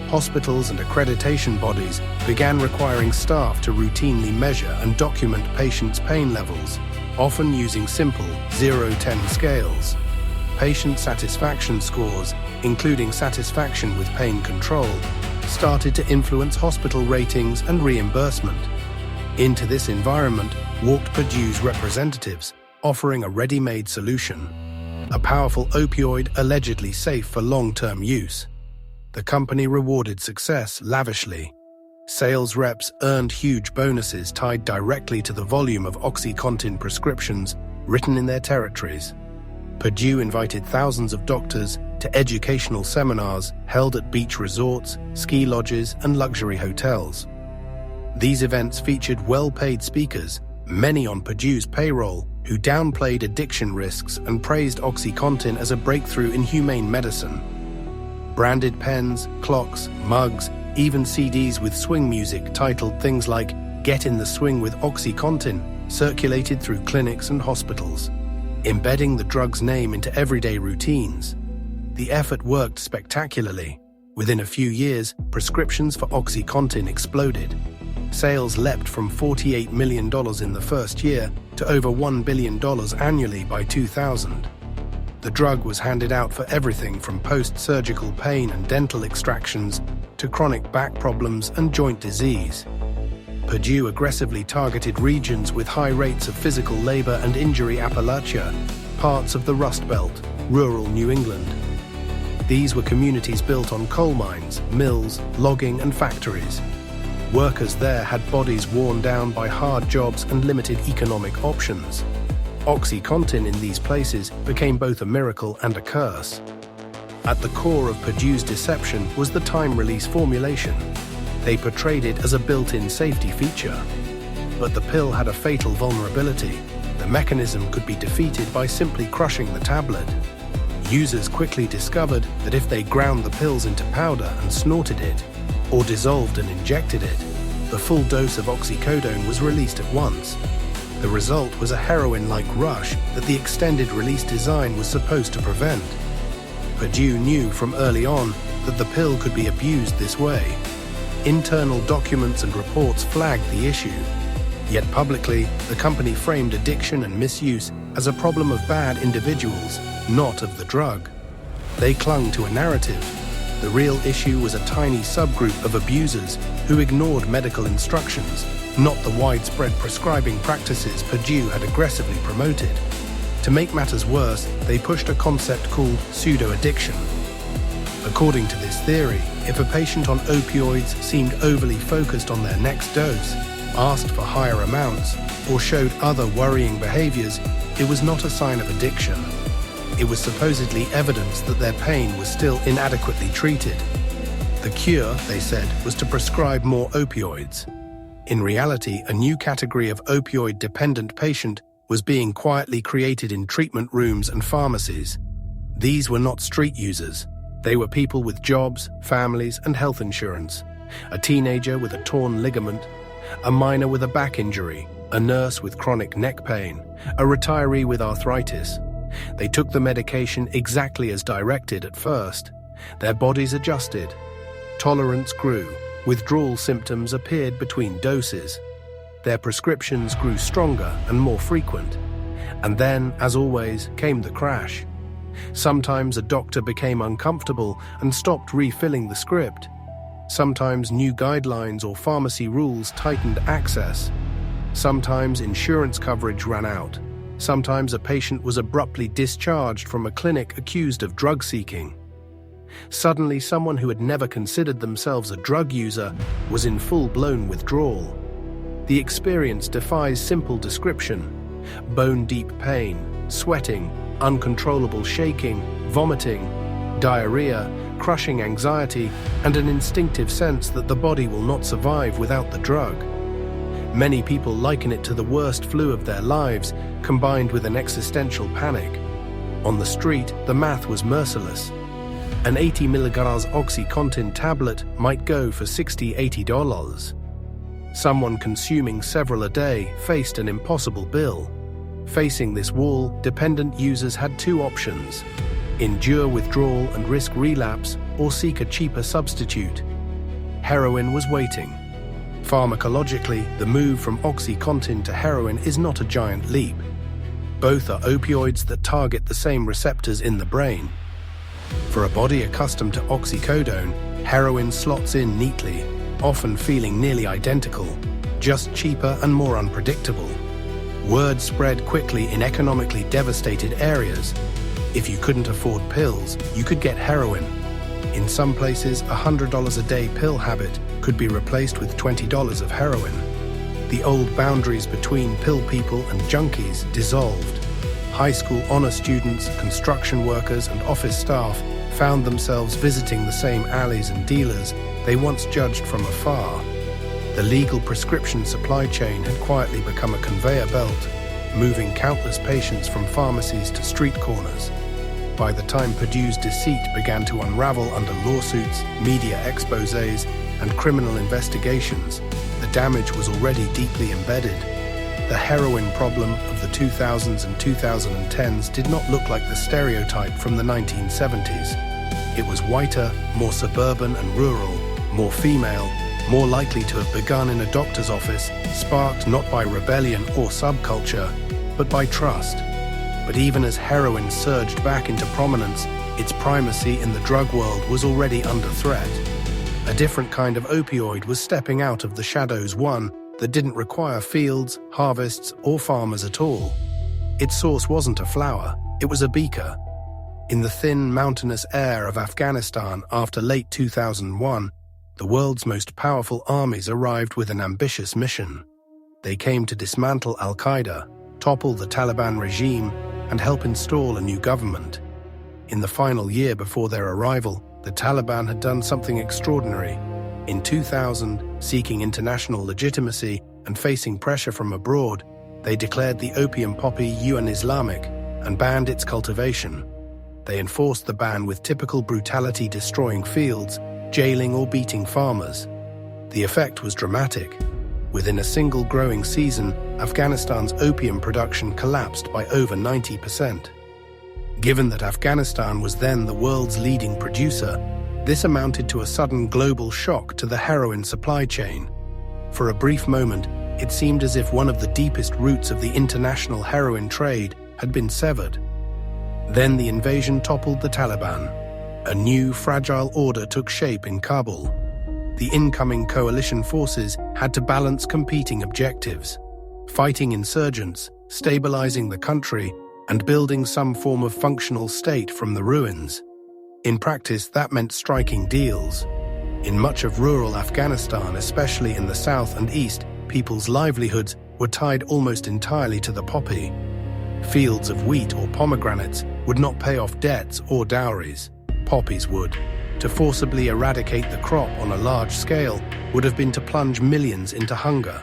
Hospitals and accreditation bodies began requiring staff to routinely measure and document patients' pain levels, often using simple 0-10 scales. Patient satisfaction scores, including satisfaction with pain control, started to influence hospital ratings and reimbursement. Into this environment walked Purdue's representatives, offering a ready-made solution. A powerful opioid allegedly safe for long-term use. The company rewarded success lavishly. Sales reps earned huge bonuses tied directly to the volume of OxyContin prescriptions written in their territories. Purdue invited thousands of doctors to educational seminars held at beach resorts, ski lodges, and luxury hotels. These events featured well-paid speakers, many on Purdue's payroll, who downplayed addiction risks and praised OxyContin as a breakthrough in humane medicine. Branded pens, clocks, mugs, even CDs with swing music titled things like "Get in the Swing with OxyContin" circulated through clinics and hospitals, embedding the drug's name into everyday routines. The effort worked spectacularly. Within a few years, prescriptions for OxyContin exploded. Sales leapt from $48 million in the first year to over $1 billion annually by 2000. The drug was handed out for everything from post-surgical pain and dental extractions to chronic back problems and joint disease. Purdue aggressively targeted regions with high rates of physical labor and injury. Appalachia, parts of the Rust Belt, rural New England. These were communities built on coal mines, mills, logging, and factories. Workers there had bodies worn down by hard jobs and limited economic options. OxyContin in these places became both a miracle and a curse. At the core of Purdue's deception was the time-release formulation. They portrayed it as a built-in safety feature. But the pill had a fatal vulnerability. The mechanism could be defeated by simply crushing the tablet. Users quickly discovered that if they ground the pills into powder and snorted it, or dissolved and injected it, the full dose of oxycodone was released at once. The result was a heroin-like rush that the extended-release design was supposed to prevent. Purdue knew from early on that the pill could be abused this way. Internal documents and reports flagged the issue. Yet publicly, the company framed addiction and misuse as a problem of bad individuals, not of the drug. They clung to a narrative. The real issue was a tiny subgroup of abusers who ignored medical instructions, not the widespread prescribing practices Purdue had aggressively promoted. To make matters worse, they pushed a concept called pseudo-addiction. According to this theory, if a patient on opioids seemed overly focused on their next dose, asked for higher amounts, or showed other worrying behaviors, it was not a sign of addiction. It was supposedly evidence that their pain was still inadequately treated. The cure, they said, was to prescribe more opioids. In reality, a new category of opioid-dependent patient was being quietly created in treatment rooms and pharmacies. These were not street users. They were people with jobs, families, and health insurance. A teenager with a torn ligament, a minor with a back injury, a nurse with chronic neck pain, a retiree with arthritis. They took the medication exactly as directed at first. Their bodies adjusted. Tolerance grew. Withdrawal symptoms appeared between doses. Their prescriptions grew stronger and more frequent. And then, as always, came the crash. Sometimes a doctor became uncomfortable and stopped refilling the script. Sometimes new guidelines or pharmacy rules tightened access. Sometimes insurance coverage ran out. Sometimes a patient was abruptly discharged from a clinic accused of drug seeking. Suddenly, someone who had never considered themselves a drug user was in full-blown withdrawal. The experience defies simple description. Bone-deep pain, sweating, uncontrollable shaking, vomiting, diarrhea, crushing anxiety, and an instinctive sense that the body will not survive without the drug. Many people liken it to the worst flu of their lives, combined with an existential panic. On the street, the math was merciless. An 80 milligrams OxyContin tablet might go for $60–80. Someone consuming several a day faced an impossible bill. Facing this wall, dependent users had two options: endure withdrawal and risk relapse, or seek a cheaper substitute. Heroin was waiting. Pharmacologically, the move from OxyContin to heroin is not a giant leap. Both are opioids that target the same receptors in the brain. For a body accustomed to oxycodone, heroin slots in neatly, often feeling nearly identical, just cheaper and more unpredictable. Word spread quickly in economically devastated areas. If you couldn't afford pills, you could get heroin. In some places, $100 a day pill habit could be replaced with $20 of heroin. The old boundaries between pill people and junkies dissolved. High school honor students, construction workers, and office staff found themselves visiting the same alleys and dealers they once judged from afar. The legal prescription supply chain had quietly become a conveyor belt, moving countless patients from pharmacies to street corners. By the time Purdue's deceit began to unravel under lawsuits, media exposés, and criminal investigations, the damage was already deeply embedded. The heroin problem of the 2000s and 2010s did not look like the stereotype from the 1970s. It was whiter, more suburban and rural, more female, more likely to have begun in a doctor's office, sparked not by rebellion or subculture, but by trust. But even as heroin surged back into prominence, its primacy in the drug world was already under threat. A different kind of opioid was stepping out of the shadows, one that didn't require fields, harvests, or farmers at all. Its source wasn't a flower, it was a beaker. In the thin, mountainous air of Afghanistan after late 2001, the world's most powerful armies arrived with an ambitious mission. They came to dismantle Al-Qaeda, topple the Taliban regime, and help install a new government. In the final year before their arrival, the Taliban had done something extraordinary. In 2000, seeking international legitimacy and facing pressure from abroad, they declared the opium poppy un-Islamic and banned its cultivation. They enforced the ban with typical brutality, destroying fields, jailing or beating farmers. The effect was dramatic. Within a single growing season, Afghanistan's opium production collapsed by over 90%. Given that Afghanistan was then the world's leading producer, this amounted to a sudden global shock to the heroin supply chain. For a brief moment, it seemed as if one of the deepest roots of the international heroin trade had been severed. Then the invasion toppled the Taliban. A new, fragile order took shape in Kabul. The incoming coalition forces had to balance competing objectives: fighting insurgents, stabilizing the country, and building some form of functional state from the ruins. In practice, that meant striking deals. In much of rural Afghanistan, especially in the south and east, people's livelihoods were tied almost entirely to the poppy. Fields of wheat or pomegranates would not pay off debts or dowries. Poppies would. To forcibly eradicate the crop on a large scale would have been to plunge millions into hunger.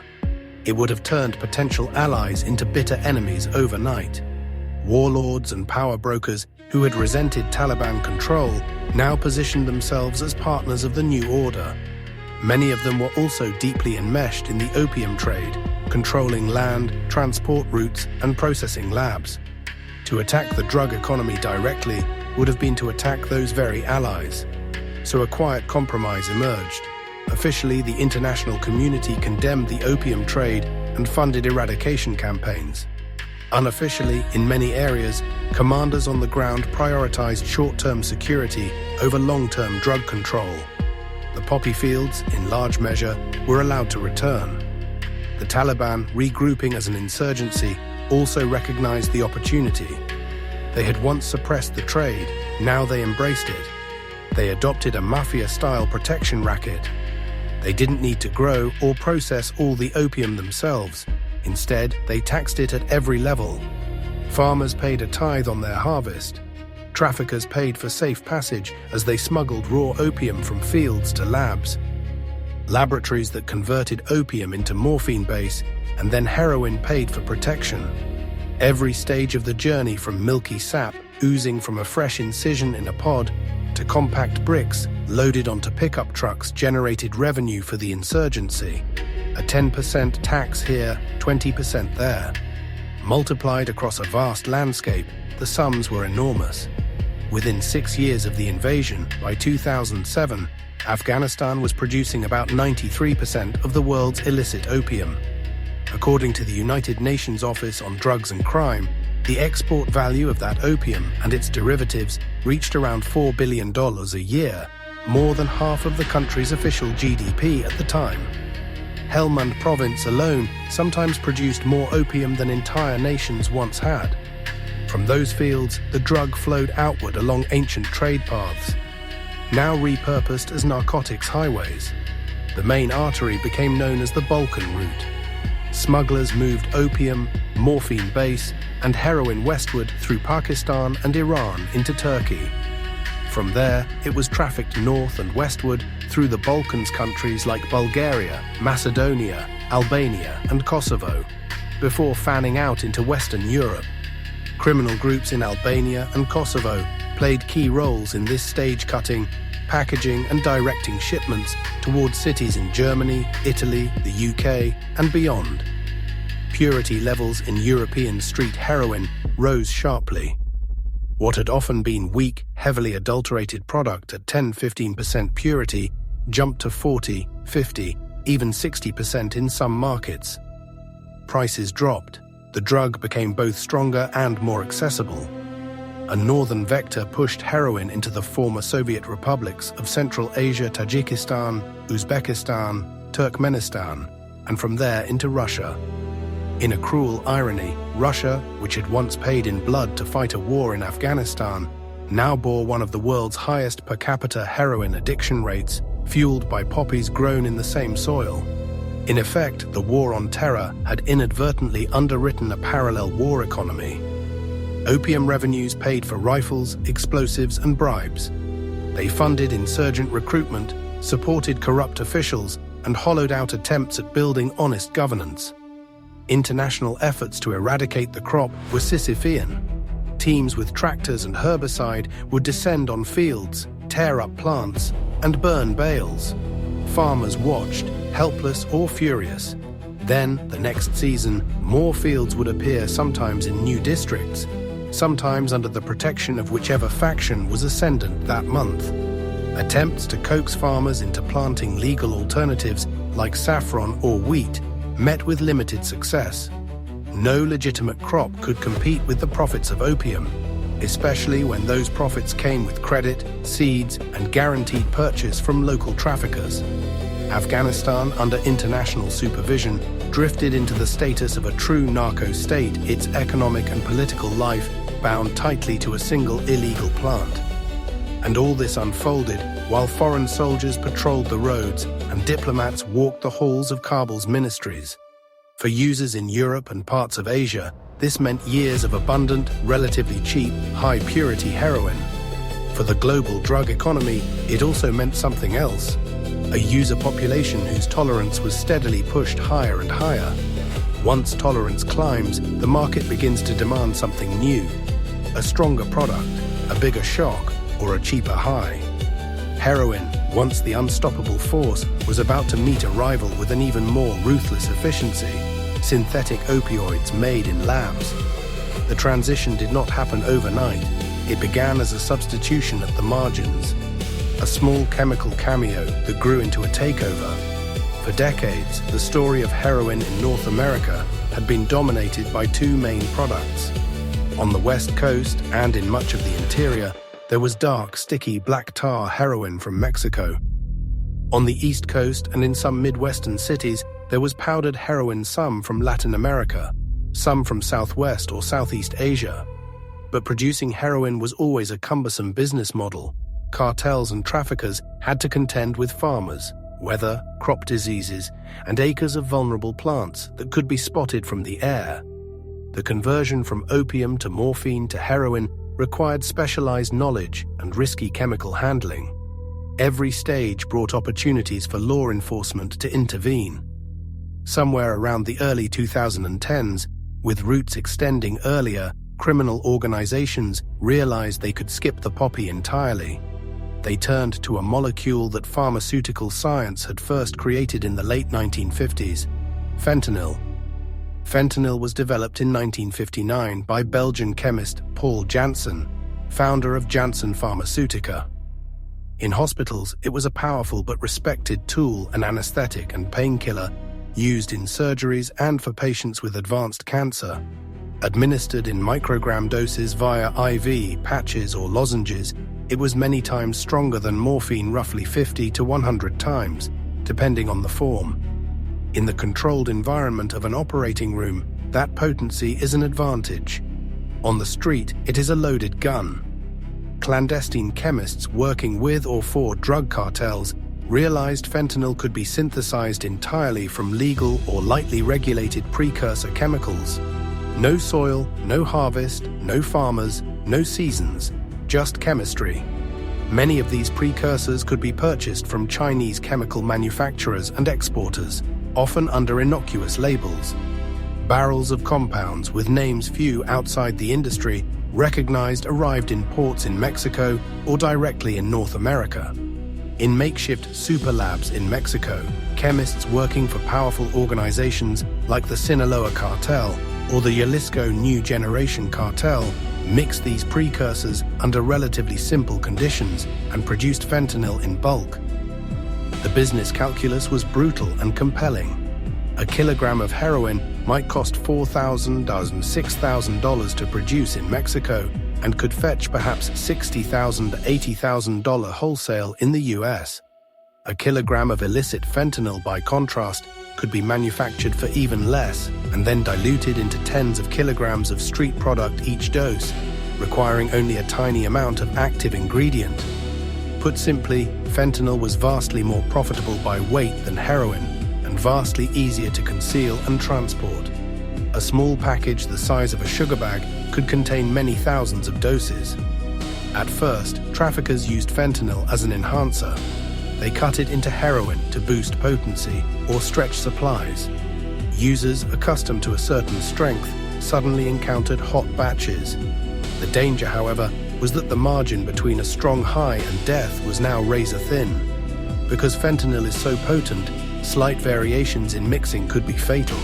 It would have turned potential allies into bitter enemies overnight. Warlords and power brokers who had resented Taliban control now positioned themselves as partners of the new order. Many of them were also deeply enmeshed in the opium trade, controlling land, transport routes, and processing labs. To attack the drug economy directly would have been to attack those very allies. So a quiet compromise emerged. Officially, the international community condemned the opium trade and funded eradication campaigns. Unofficially, in many areas, commanders on the ground prioritized short-term security over long-term drug control. The poppy fields, in large measure, were allowed to return. The Taliban, regrouping as an insurgency, also recognized the opportunity. They had once suppressed the trade, now they embraced it. They adopted a mafia-style protection racket. They didn't need to grow or process all the opium themselves. Instead, they taxed it at every level. Farmers paid a tithe on their harvest. Traffickers paid for safe passage as they smuggled raw opium from fields to labs. Laboratories that converted opium into morphine base and then heroin paid for protection. Every stage of the journey, from milky sap oozing from a fresh incision in a pod to compact bricks loaded onto pickup trucks, generated revenue for the insurgency. A 10% tax here, 20% there. Multiplied across a vast landscape, the sums were enormous. Within 6 years of the invasion, by 2007, Afghanistan was producing about 93% of the world's illicit opium. According to the United Nations Office on Drugs and Crime, the export value of that opium and its derivatives reached around $4 billion a year, more than half of the country's official GDP at the time. Helmand province alone sometimes produced more opium than entire nations once had. From those fields, the drug flowed outward along ancient trade paths, now repurposed as narcotics highways. The main artery became known as the Balkan route. Smugglers moved opium, morphine base, and heroin westward through Pakistan and Iran into Turkey. From there, it was trafficked north and westward through the Balkans countries like Bulgaria, Macedonia, Albania, and Kosovo, before fanning out into Western Europe. Criminal groups in Albania and Kosovo played key roles in this stage-cutting, packaging, and directing shipments towards cities in Germany, Italy, the UK, and beyond. Purity levels in European street heroin rose sharply. What had often been weak, heavily adulterated product at 10–15% purity jumped to 40, 50, even 60% in some markets. Prices dropped. The drug became both stronger and more accessible. A northern vector pushed heroin into the former Soviet republics of Central Asia, Tajikistan, Uzbekistan, Turkmenistan, and from there into Russia. In a cruel irony, Russia, which had once paid in blood to fight a war in Afghanistan, now bore one of the world's highest per capita heroin addiction rates, fueled by poppies grown in the same soil. In effect, the war on terror had inadvertently underwritten a parallel war economy. Opium revenues paid for rifles, explosives, and bribes. They funded insurgent recruitment, supported corrupt officials, and hollowed out attempts at building honest governance. International efforts to eradicate the crop were Sisyphean. Teams with tractors and herbicide would descend on fields, tear up plants, and burn bales. Farmers watched, helpless or furious. Then, the next season, more fields would appear, sometimes in new districts, sometimes under the protection of whichever faction was ascendant that month. Attempts to coax farmers into planting legal alternatives like saffron or wheat met with limited success. No legitimate crop could compete with the profits of opium, especially when those profits came with credit, seeds, and guaranteed purchase from local traffickers. Afghanistan, under international supervision, drifted into the status of a true narco-state, its economic and political life bound tightly to a single illegal plant. And all this unfolded while foreign soldiers patrolled the roads and diplomats walked the halls of Kabul's ministries. For users in Europe and parts of Asia, this meant years of abundant, relatively cheap, high-purity heroin. For the global drug economy, it also meant something else: a user population whose tolerance was steadily pushed higher and higher. Once tolerance climbs, the market begins to demand something new: a stronger product, a bigger shock, or a cheaper high. Heroin, once the unstoppable force, was about to meet a rival with an even more ruthless efficiency: synthetic opioids made in labs. The transition did not happen overnight. It began as a substitution at the margins, a small chemical cameo that grew into a takeover. For decades, the story of heroin in North America had been dominated by two main products. On the West Coast and in much of the interior, there was dark, sticky black tar heroin from Mexico. On the East Coast and in some Midwestern cities, there was powdered heroin, some from Latin America, some from Southwest or Southeast Asia. But producing heroin was always a cumbersome business model. Cartels and traffickers had to contend with farmers, weather, crop diseases, and acres of vulnerable plants that could be spotted from the air. The conversion from opium to morphine to heroin required specialized knowledge and risky chemical handling. Every stage brought opportunities for law enforcement to intervene. Somewhere around the early 2010s, with roots extending earlier, criminal organizations realized they could skip the poppy entirely. They turned to a molecule that pharmaceutical science had first created in the late 1950s: fentanyl. Fentanyl was developed in 1959 by Belgian chemist Paul Janssen, founder of Janssen Pharmaceutica. In hospitals, it was a powerful but respected tool, an anesthetic and painkiller, used in surgeries and for patients with advanced cancer. Administered in microgram doses via IV, patches or lozenges, it was many times stronger than morphine, roughly 50 to 100 times, depending on the form. In the controlled environment of an operating room, that potency is an advantage. On the street, it is a loaded gun. Clandestine chemists working with or for drug cartels realized fentanyl could be synthesized entirely from legal or lightly regulated precursor chemicals. No soil, no harvest, no farmers, no seasons, just chemistry. Many of these precursors could be purchased from Chinese chemical manufacturers and exporters, often under innocuous labels. Barrels of compounds with names few outside the industry recognized arrived in ports in Mexico or directly in North America. In makeshift super labs in Mexico, chemists working for powerful organizations like the Sinaloa cartel or the Jalisco New Generation cartel mixed these precursors under relatively simple conditions and produced fentanyl in bulk. The business calculus was brutal and compelling. A kilogram of heroin might cost $4,000 to $6,000 to produce in Mexico and could fetch perhaps $60,000 to $80,000 wholesale in the US. A kilogram of illicit fentanyl, by contrast, could be manufactured for even less and then diluted into tens of kilograms of street product each dose, requiring only a tiny amount of active ingredient. Put simply, fentanyl was vastly more profitable by weight than heroin and vastly easier to conceal and transport. A small package the size of a sugar bag could contain many thousands of doses. At first, traffickers used fentanyl as an enhancer. They cut it into heroin to boost potency or stretch supplies. Users accustomed to a certain strength suddenly encountered hot batches. The danger, however, was that the margin between a strong high and death was now razor thin. Because fentanyl is so potent, slight variations in mixing could be fatal.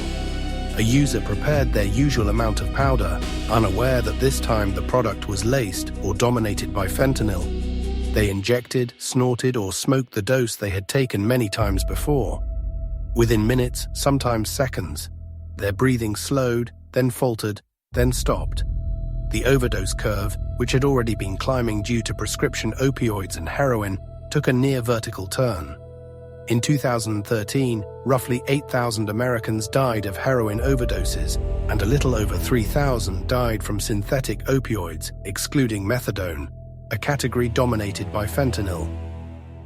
A user prepared their usual amount of powder, unaware that this time the product was laced or dominated by fentanyl. They injected, snorted, or smoked the dose they had taken many times before. Within minutes, sometimes seconds, their breathing slowed, then faltered, then stopped. The overdose curve, which had already been climbing due to prescription opioids and heroin, took a near-vertical turn. In 2013, roughly 8,000 Americans died of heroin overdoses, and a little over 3,000 died from synthetic opioids, excluding methadone. a category dominated by fentanyl.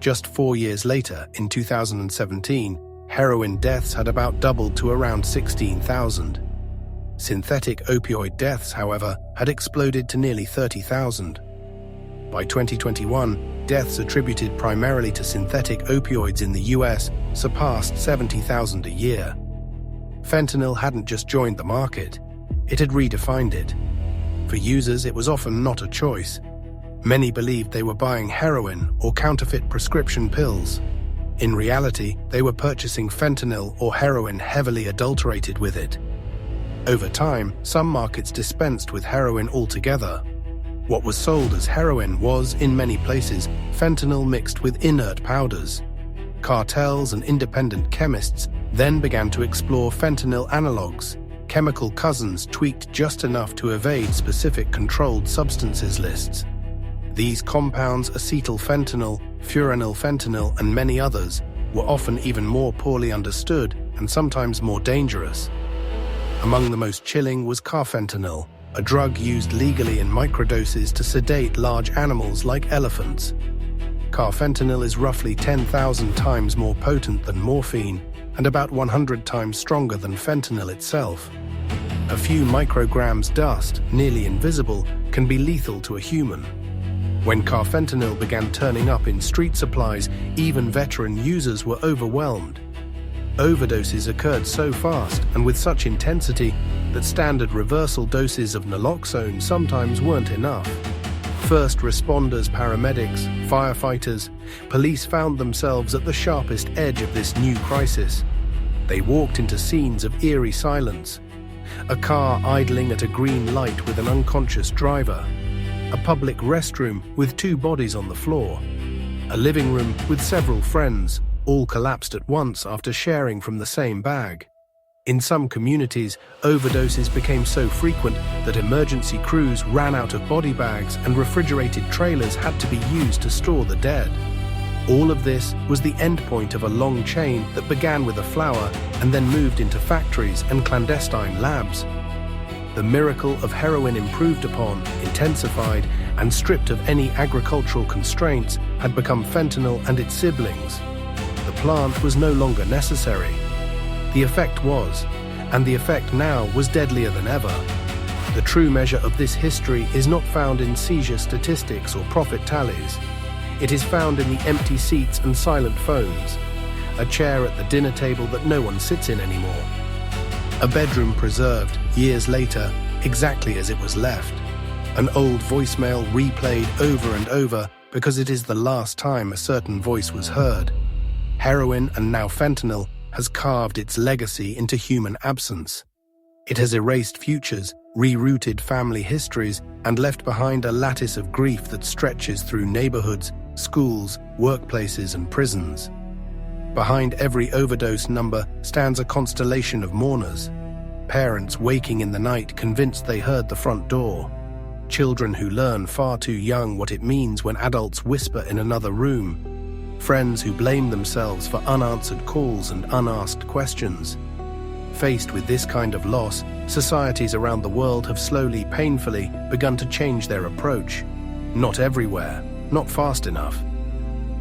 Just 4 years later, in 2017, heroin deaths had about doubled to around 16,000. Synthetic opioid deaths, however, had exploded to nearly 30,000. By 2021, deaths attributed primarily to synthetic opioids in the US surpassed 70,000 a year. Fentanyl hadn't just joined the market, it had redefined it. For users, it was often not a choice. Many believed they were buying heroin or counterfeit prescription pills. In reality, they were purchasing fentanyl or heroin heavily adulterated with it. Over time, some markets dispensed with heroin altogether. What was sold as heroin was, in many places, fentanyl mixed with inert powders. Cartels and independent chemists then began to explore fentanyl analogues, chemical cousins tweaked just enough to evade specific controlled substances lists. These compounds, acetylfentanyl, furanylfentanyl, and many others, were often even more poorly understood and sometimes more dangerous. Among the most chilling was carfentanil, a drug used legally in microdoses to sedate large animals like elephants. Carfentanil is roughly 10,000 times more potent than morphine and about 100 times stronger than fentanyl itself. A few micrograms dust, nearly invisible, can be lethal to a human. When carfentanil began turning up in street supplies, even veteran users were overwhelmed. Overdoses occurred so fast and with such intensity that standard reversal doses of naloxone sometimes weren't enough. First responders, paramedics, firefighters, police found themselves at the sharpest edge of this new crisis. They walked into scenes of eerie silence. A car idling at a green light with an unconscious driver. A public restroom with 2 bodies on the floor. A living room with several friends, all collapsed at once after sharing from the same bag. In some communities, overdoses became so frequent that emergency crews ran out of body bags and refrigerated trailers had to be used to store the dead. All of this was the endpoint of a long chain that began with a flower and then moved into factories and clandestine labs. The miracle of heroin improved upon, intensified, and stripped of any agricultural constraints had become fentanyl and its siblings. The plant was no longer necessary. The effect was, and the effect now was deadlier than ever. The true measure of this history is not found in seizure statistics or profit tallies. It is found in the empty seats and silent phones, a chair at the dinner table that no one sits in anymore. A bedroom preserved, years later, exactly as it was left. An old voicemail replayed over and over because it is the last time a certain voice was heard. Heroin, and now fentanyl, has carved its legacy into human absence. It has erased futures, rerouted family histories, and left behind a lattice of grief that stretches through neighborhoods, schools, workplaces, and prisons. Behind every overdose number stands a constellation of mourners. Parents waking in the night convinced they heard the front door. Children who learn far too young what it means when adults whisper in another room. Friends who blame themselves for unanswered calls and unasked questions. Faced with this kind of loss, societies around the world have slowly, painfully begun to change their approach. Not everywhere, not fast enough.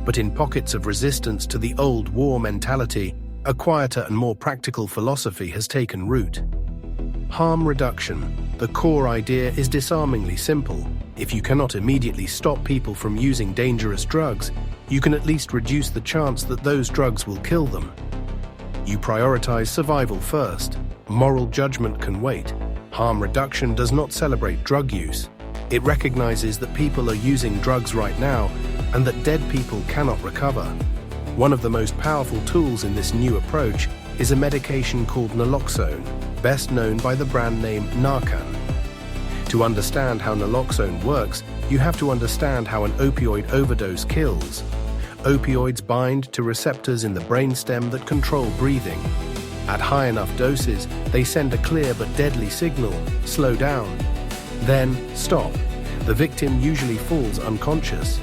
But in pockets of resistance to the old war mentality, a quieter and more practical philosophy has taken root. Harm reduction. The core idea is disarmingly simple. If you cannot immediately stop people from using dangerous drugs, you can at least reduce the chance that those drugs will kill them. You prioritize survival first. Moral judgment can wait. Harm reduction does not celebrate drug use. It recognizes that people are using drugs right now and that dead people cannot recover. One of the most powerful tools in this new approach is a medication called naloxone, best known by the brand name Narcan. To understand how naloxone works, you have to understand how an opioid overdose kills. Opioids bind to receptors in the brainstem that control breathing. At high enough doses, they send a clear but deadly signal: slow down. Then stop. The victim usually falls unconscious,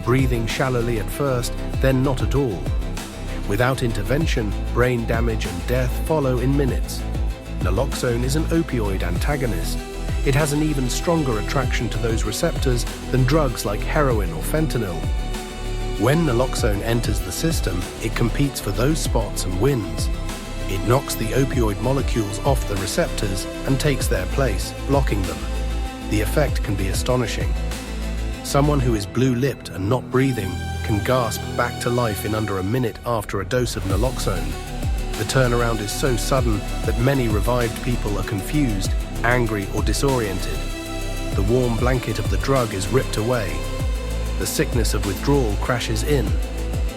breathing shallowly at first, then not at all. Without intervention, brain damage and death follow in minutes. Naloxone is an opioid antagonist. It has an even stronger attraction to those receptors than drugs like heroin or fentanyl. When naloxone enters the system, it competes for those spots and wins. It knocks the opioid molecules off the receptors and takes their place, blocking them. The effect can be astonishing. Someone who is blue-lipped and not breathing can gasp back to life in under a minute after a dose of naloxone. The turnaround is so sudden that many revived people are confused, angry, or disoriented. The warm blanket of the drug is ripped away. The sickness of withdrawal crashes in.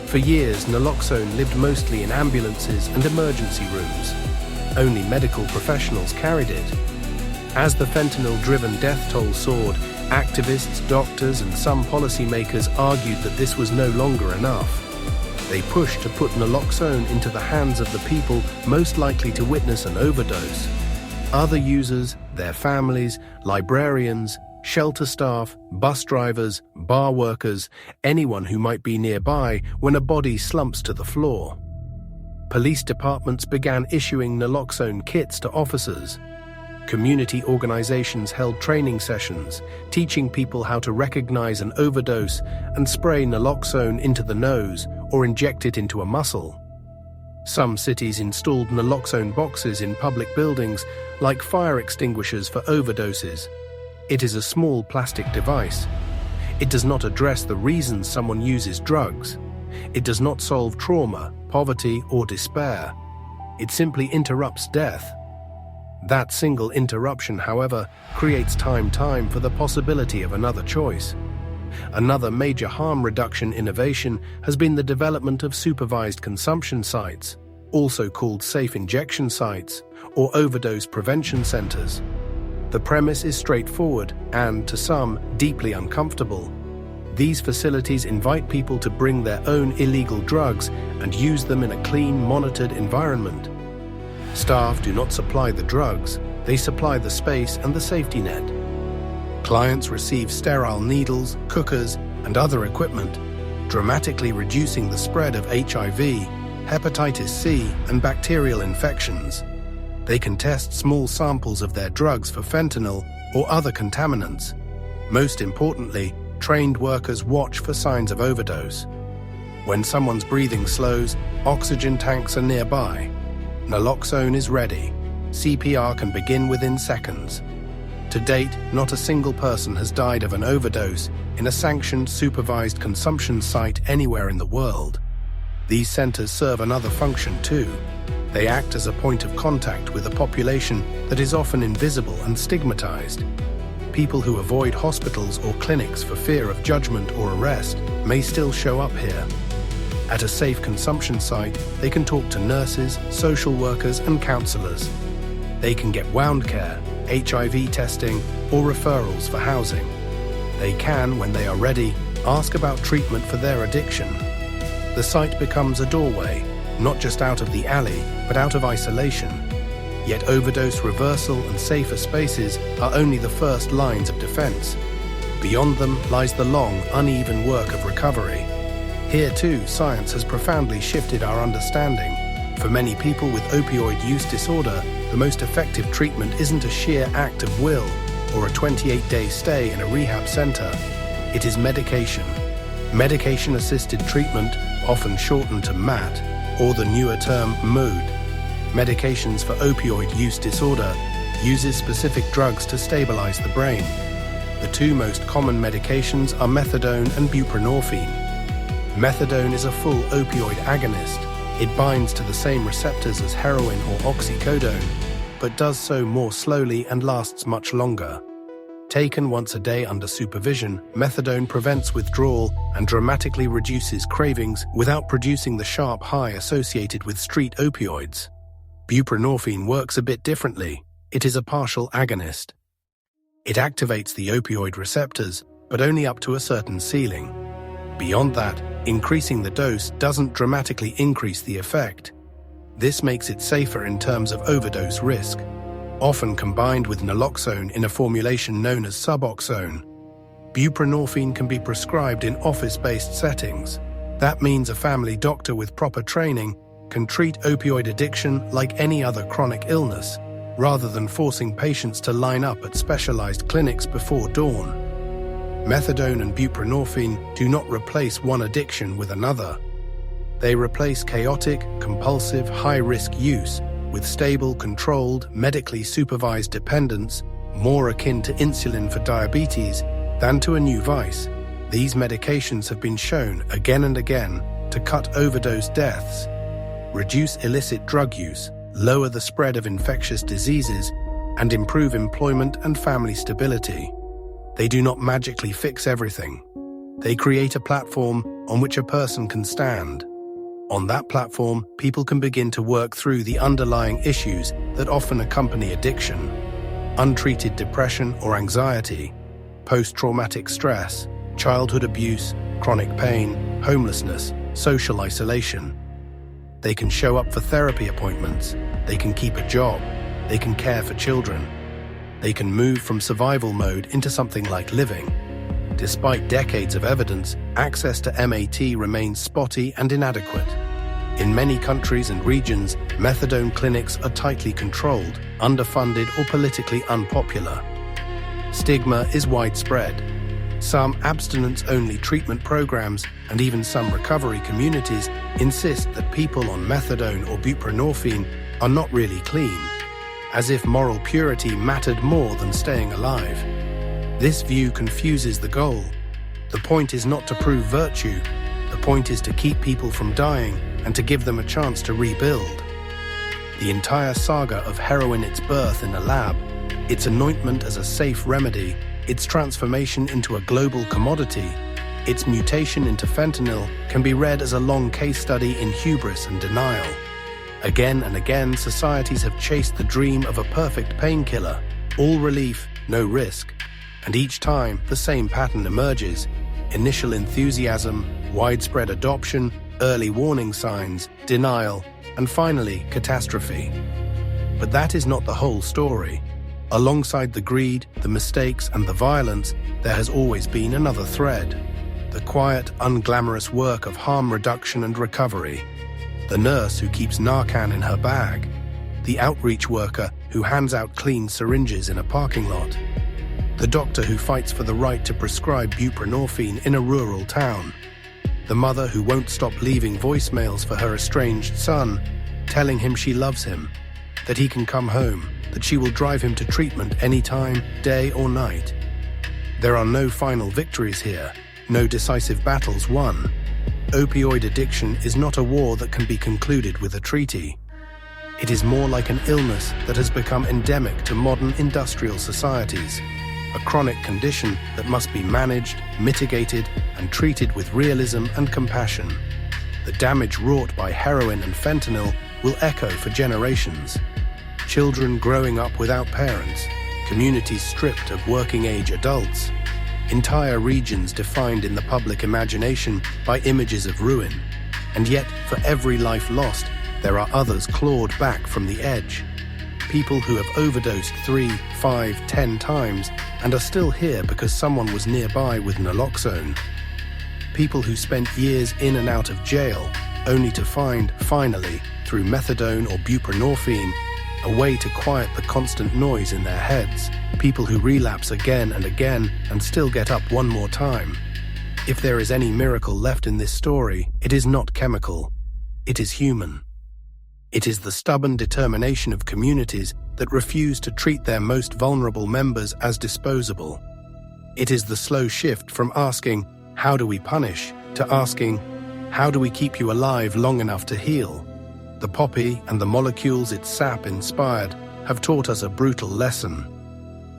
For years, naloxone lived mostly in ambulances and emergency rooms. Only medical professionals carried it. As the fentanyl-driven death toll soared, activists, doctors, and some policymakers argued that this was no longer enough. They pushed to put naloxone into the hands of the people most likely to witness an overdose. Other users, their families, librarians, shelter staff, bus drivers, bar workers, anyone who might be nearby when a body slumps to the floor. Police departments began issuing naloxone kits to officers. Community organizations held training sessions, teaching people how to recognize an overdose and spray naloxone into the nose or inject it into a muscle. Some cities installed naloxone boxes in public buildings like fire extinguishers for overdoses. It is a small plastic device. It does not address the reasons someone uses drugs. It does not solve trauma, poverty, or despair. It simply interrupts death. That single interruption, however, creates time for the possibility of another choice. Another major harm reduction innovation has been the development of supervised consumption sites, also called safe injection sites, or overdose prevention centers. The premise is straightforward and, to some, deeply uncomfortable. These facilities invite people to bring their own illegal drugs and use them in a clean, monitored environment. Staff do not supply the drugs, they supply the space and the safety net. Clients receive sterile needles, cookers, and other equipment, dramatically reducing the spread of HIV, hepatitis C, and bacterial infections. They can test small samples of their drugs for fentanyl or other contaminants. Most importantly, trained workers watch for signs of overdose. When someone's breathing slows, oxygen tanks are nearby. Naloxone is ready. CPR can begin within seconds. To date, not a single person has died of an overdose in a sanctioned, supervised consumption site anywhere in the world. These centers serve another function too. They act as a point of contact with a population that is often invisible and stigmatized. People who avoid hospitals or clinics for fear of judgment or arrest may still show up here. At a safe consumption site, they can talk to nurses, social workers, and counselors. They can get wound care, HIV testing, or referrals for housing. They can, when they are ready, ask about treatment for their addiction. The site becomes a doorway, not just out of the alley, but out of isolation. Yet overdose reversal and safer spaces are only the first lines of defense. Beyond them lies the long, uneven work of recovery. Here too, science has profoundly shifted our understanding. For many people with opioid use disorder, the most effective treatment isn't a sheer act of will or a 28-day stay in a rehab center. It is medication. Medication-assisted treatment, often shortened to MAT, or the newer term MOOD. Medications for opioid use disorder uses specific drugs to stabilize the brain. The two most common medications are methadone and buprenorphine. Methadone is a full opioid agonist. It binds to the same receptors as heroin or oxycodone, but does so more slowly and lasts much longer. Taken once a day under supervision, methadone prevents withdrawal and dramatically reduces cravings without producing the sharp high associated with street opioids. Buprenorphine works a bit differently. It is a partial agonist. It activates the opioid receptors, but only up to a certain ceiling. Beyond that, increasing the dose doesn't dramatically increase the effect. This makes it safer in terms of overdose risk, often combined with naloxone in a formulation known as Suboxone. Buprenorphine can be prescribed in office-based settings. That means a family doctor with proper training can treat opioid addiction like any other chronic illness. rather than forcing patients to line up at specialized clinics before dawn. Methadone and buprenorphine do not replace one addiction with another. They replace chaotic, compulsive, high-risk use with stable, controlled, medically supervised dependence, more akin to insulin for diabetes than to a new vice. These medications have been shown again and again to cut overdose deaths, reduce illicit drug use, lower the spread of infectious diseases, and improve employment and family stability. They do not magically fix everything. They create a platform on which a person can stand. On that platform, people can begin to work through the underlying issues that often accompany addiction: untreated depression or anxiety, post-traumatic stress, childhood abuse, chronic pain, homelessness, social isolation. They can show up for therapy appointments, they can keep a job, they can care for children. They can move from survival mode into something like living. Despite decades of evidence, access to MAT remains spotty and inadequate. In many countries and regions, methadone clinics are tightly controlled, underfunded, or politically unpopular. Stigma is widespread. Some abstinence-only treatment programs and even some recovery communities insist that people on methadone or buprenorphine are not really clean, as if moral purity mattered more than staying alive. This view confuses the goal. The point is not to prove virtue. The point is to keep people from dying and to give them a chance to rebuild. The entire saga of heroin, its birth in a lab, its anointment as a safe remedy, its transformation into a global commodity, its mutation into fentanyl, can be read as a long case study in hubris and denial. Again and again, societies have chased the dream of a perfect painkiller, all relief, no risk. And each time, the same pattern emerges: initial enthusiasm, widespread adoption, early warning signs, denial, and finally, catastrophe. But that is not the whole story. Alongside the greed, the mistakes, and the violence, there has always been another thread: the quiet, unglamorous work of harm reduction and recovery. The nurse who keeps Narcan in her bag, the outreach worker who hands out clean syringes in a parking lot, the doctor who fights for the right to prescribe buprenorphine in a rural town, the mother who won't stop leaving voicemails for her estranged son, telling him she loves him, that he can come home, that she will drive him to treatment anytime, day or night. There are no final victories here, no decisive battles won. Opioid addiction is not a war that can be concluded with a treaty. It is more like an illness that has become endemic to modern industrial societies, a chronic condition that must be managed, mitigated, and treated with realism and compassion. The damage wrought by heroin and fentanyl will echo for generations. Children growing up without parents, communities stripped of working-age adults, entire regions defined in the public imagination by images of ruin. And yet, for every life lost, there are others clawed back from the edge. People who have overdosed 3, 5, 10 times and are still here because someone was nearby with naloxone. People who spent years in and out of jail only to find, finally, through methadone or buprenorphine, a way to quiet the constant noise in their heads. People who relapse again and again and still get up one more time. If there is any miracle left in this story, it is not chemical. It is human. It is the stubborn determination of communities that refuse to treat their most vulnerable members as disposable. It is the slow shift from asking, "How do we punish?" to asking, "How do we keep you alive long enough to heal?" The poppy and the molecules its sap inspired have taught us a brutal lesson: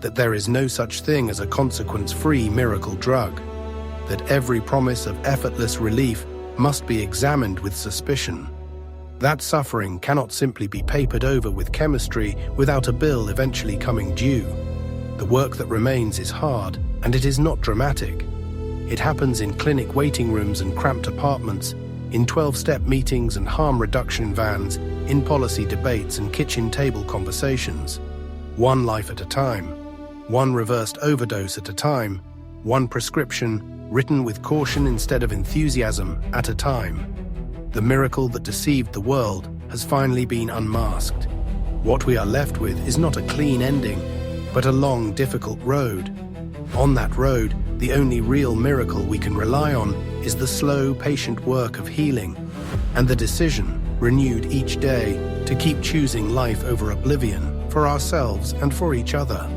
that there is no such thing as a consequence-free miracle drug, that every promise of effortless relief must be examined with suspicion. That suffering cannot simply be papered over with chemistry without a bill eventually coming due. The work that remains is hard, and it is not dramatic. It happens in clinic waiting rooms and cramped apartments, in 12-step meetings and harm reduction vans, in policy debates and kitchen table conversations. One life at a time, one reversed overdose at a time, one prescription, written with caution instead of enthusiasm, at a time. The miracle that deceived the world has finally been unmasked. What we are left with is not a clean ending, but a long, difficult road. On that road, the only real miracle we can rely on is the slow, patient work of healing, and the decision, renewed each day, to keep choosing life over oblivion, for ourselves and for each other.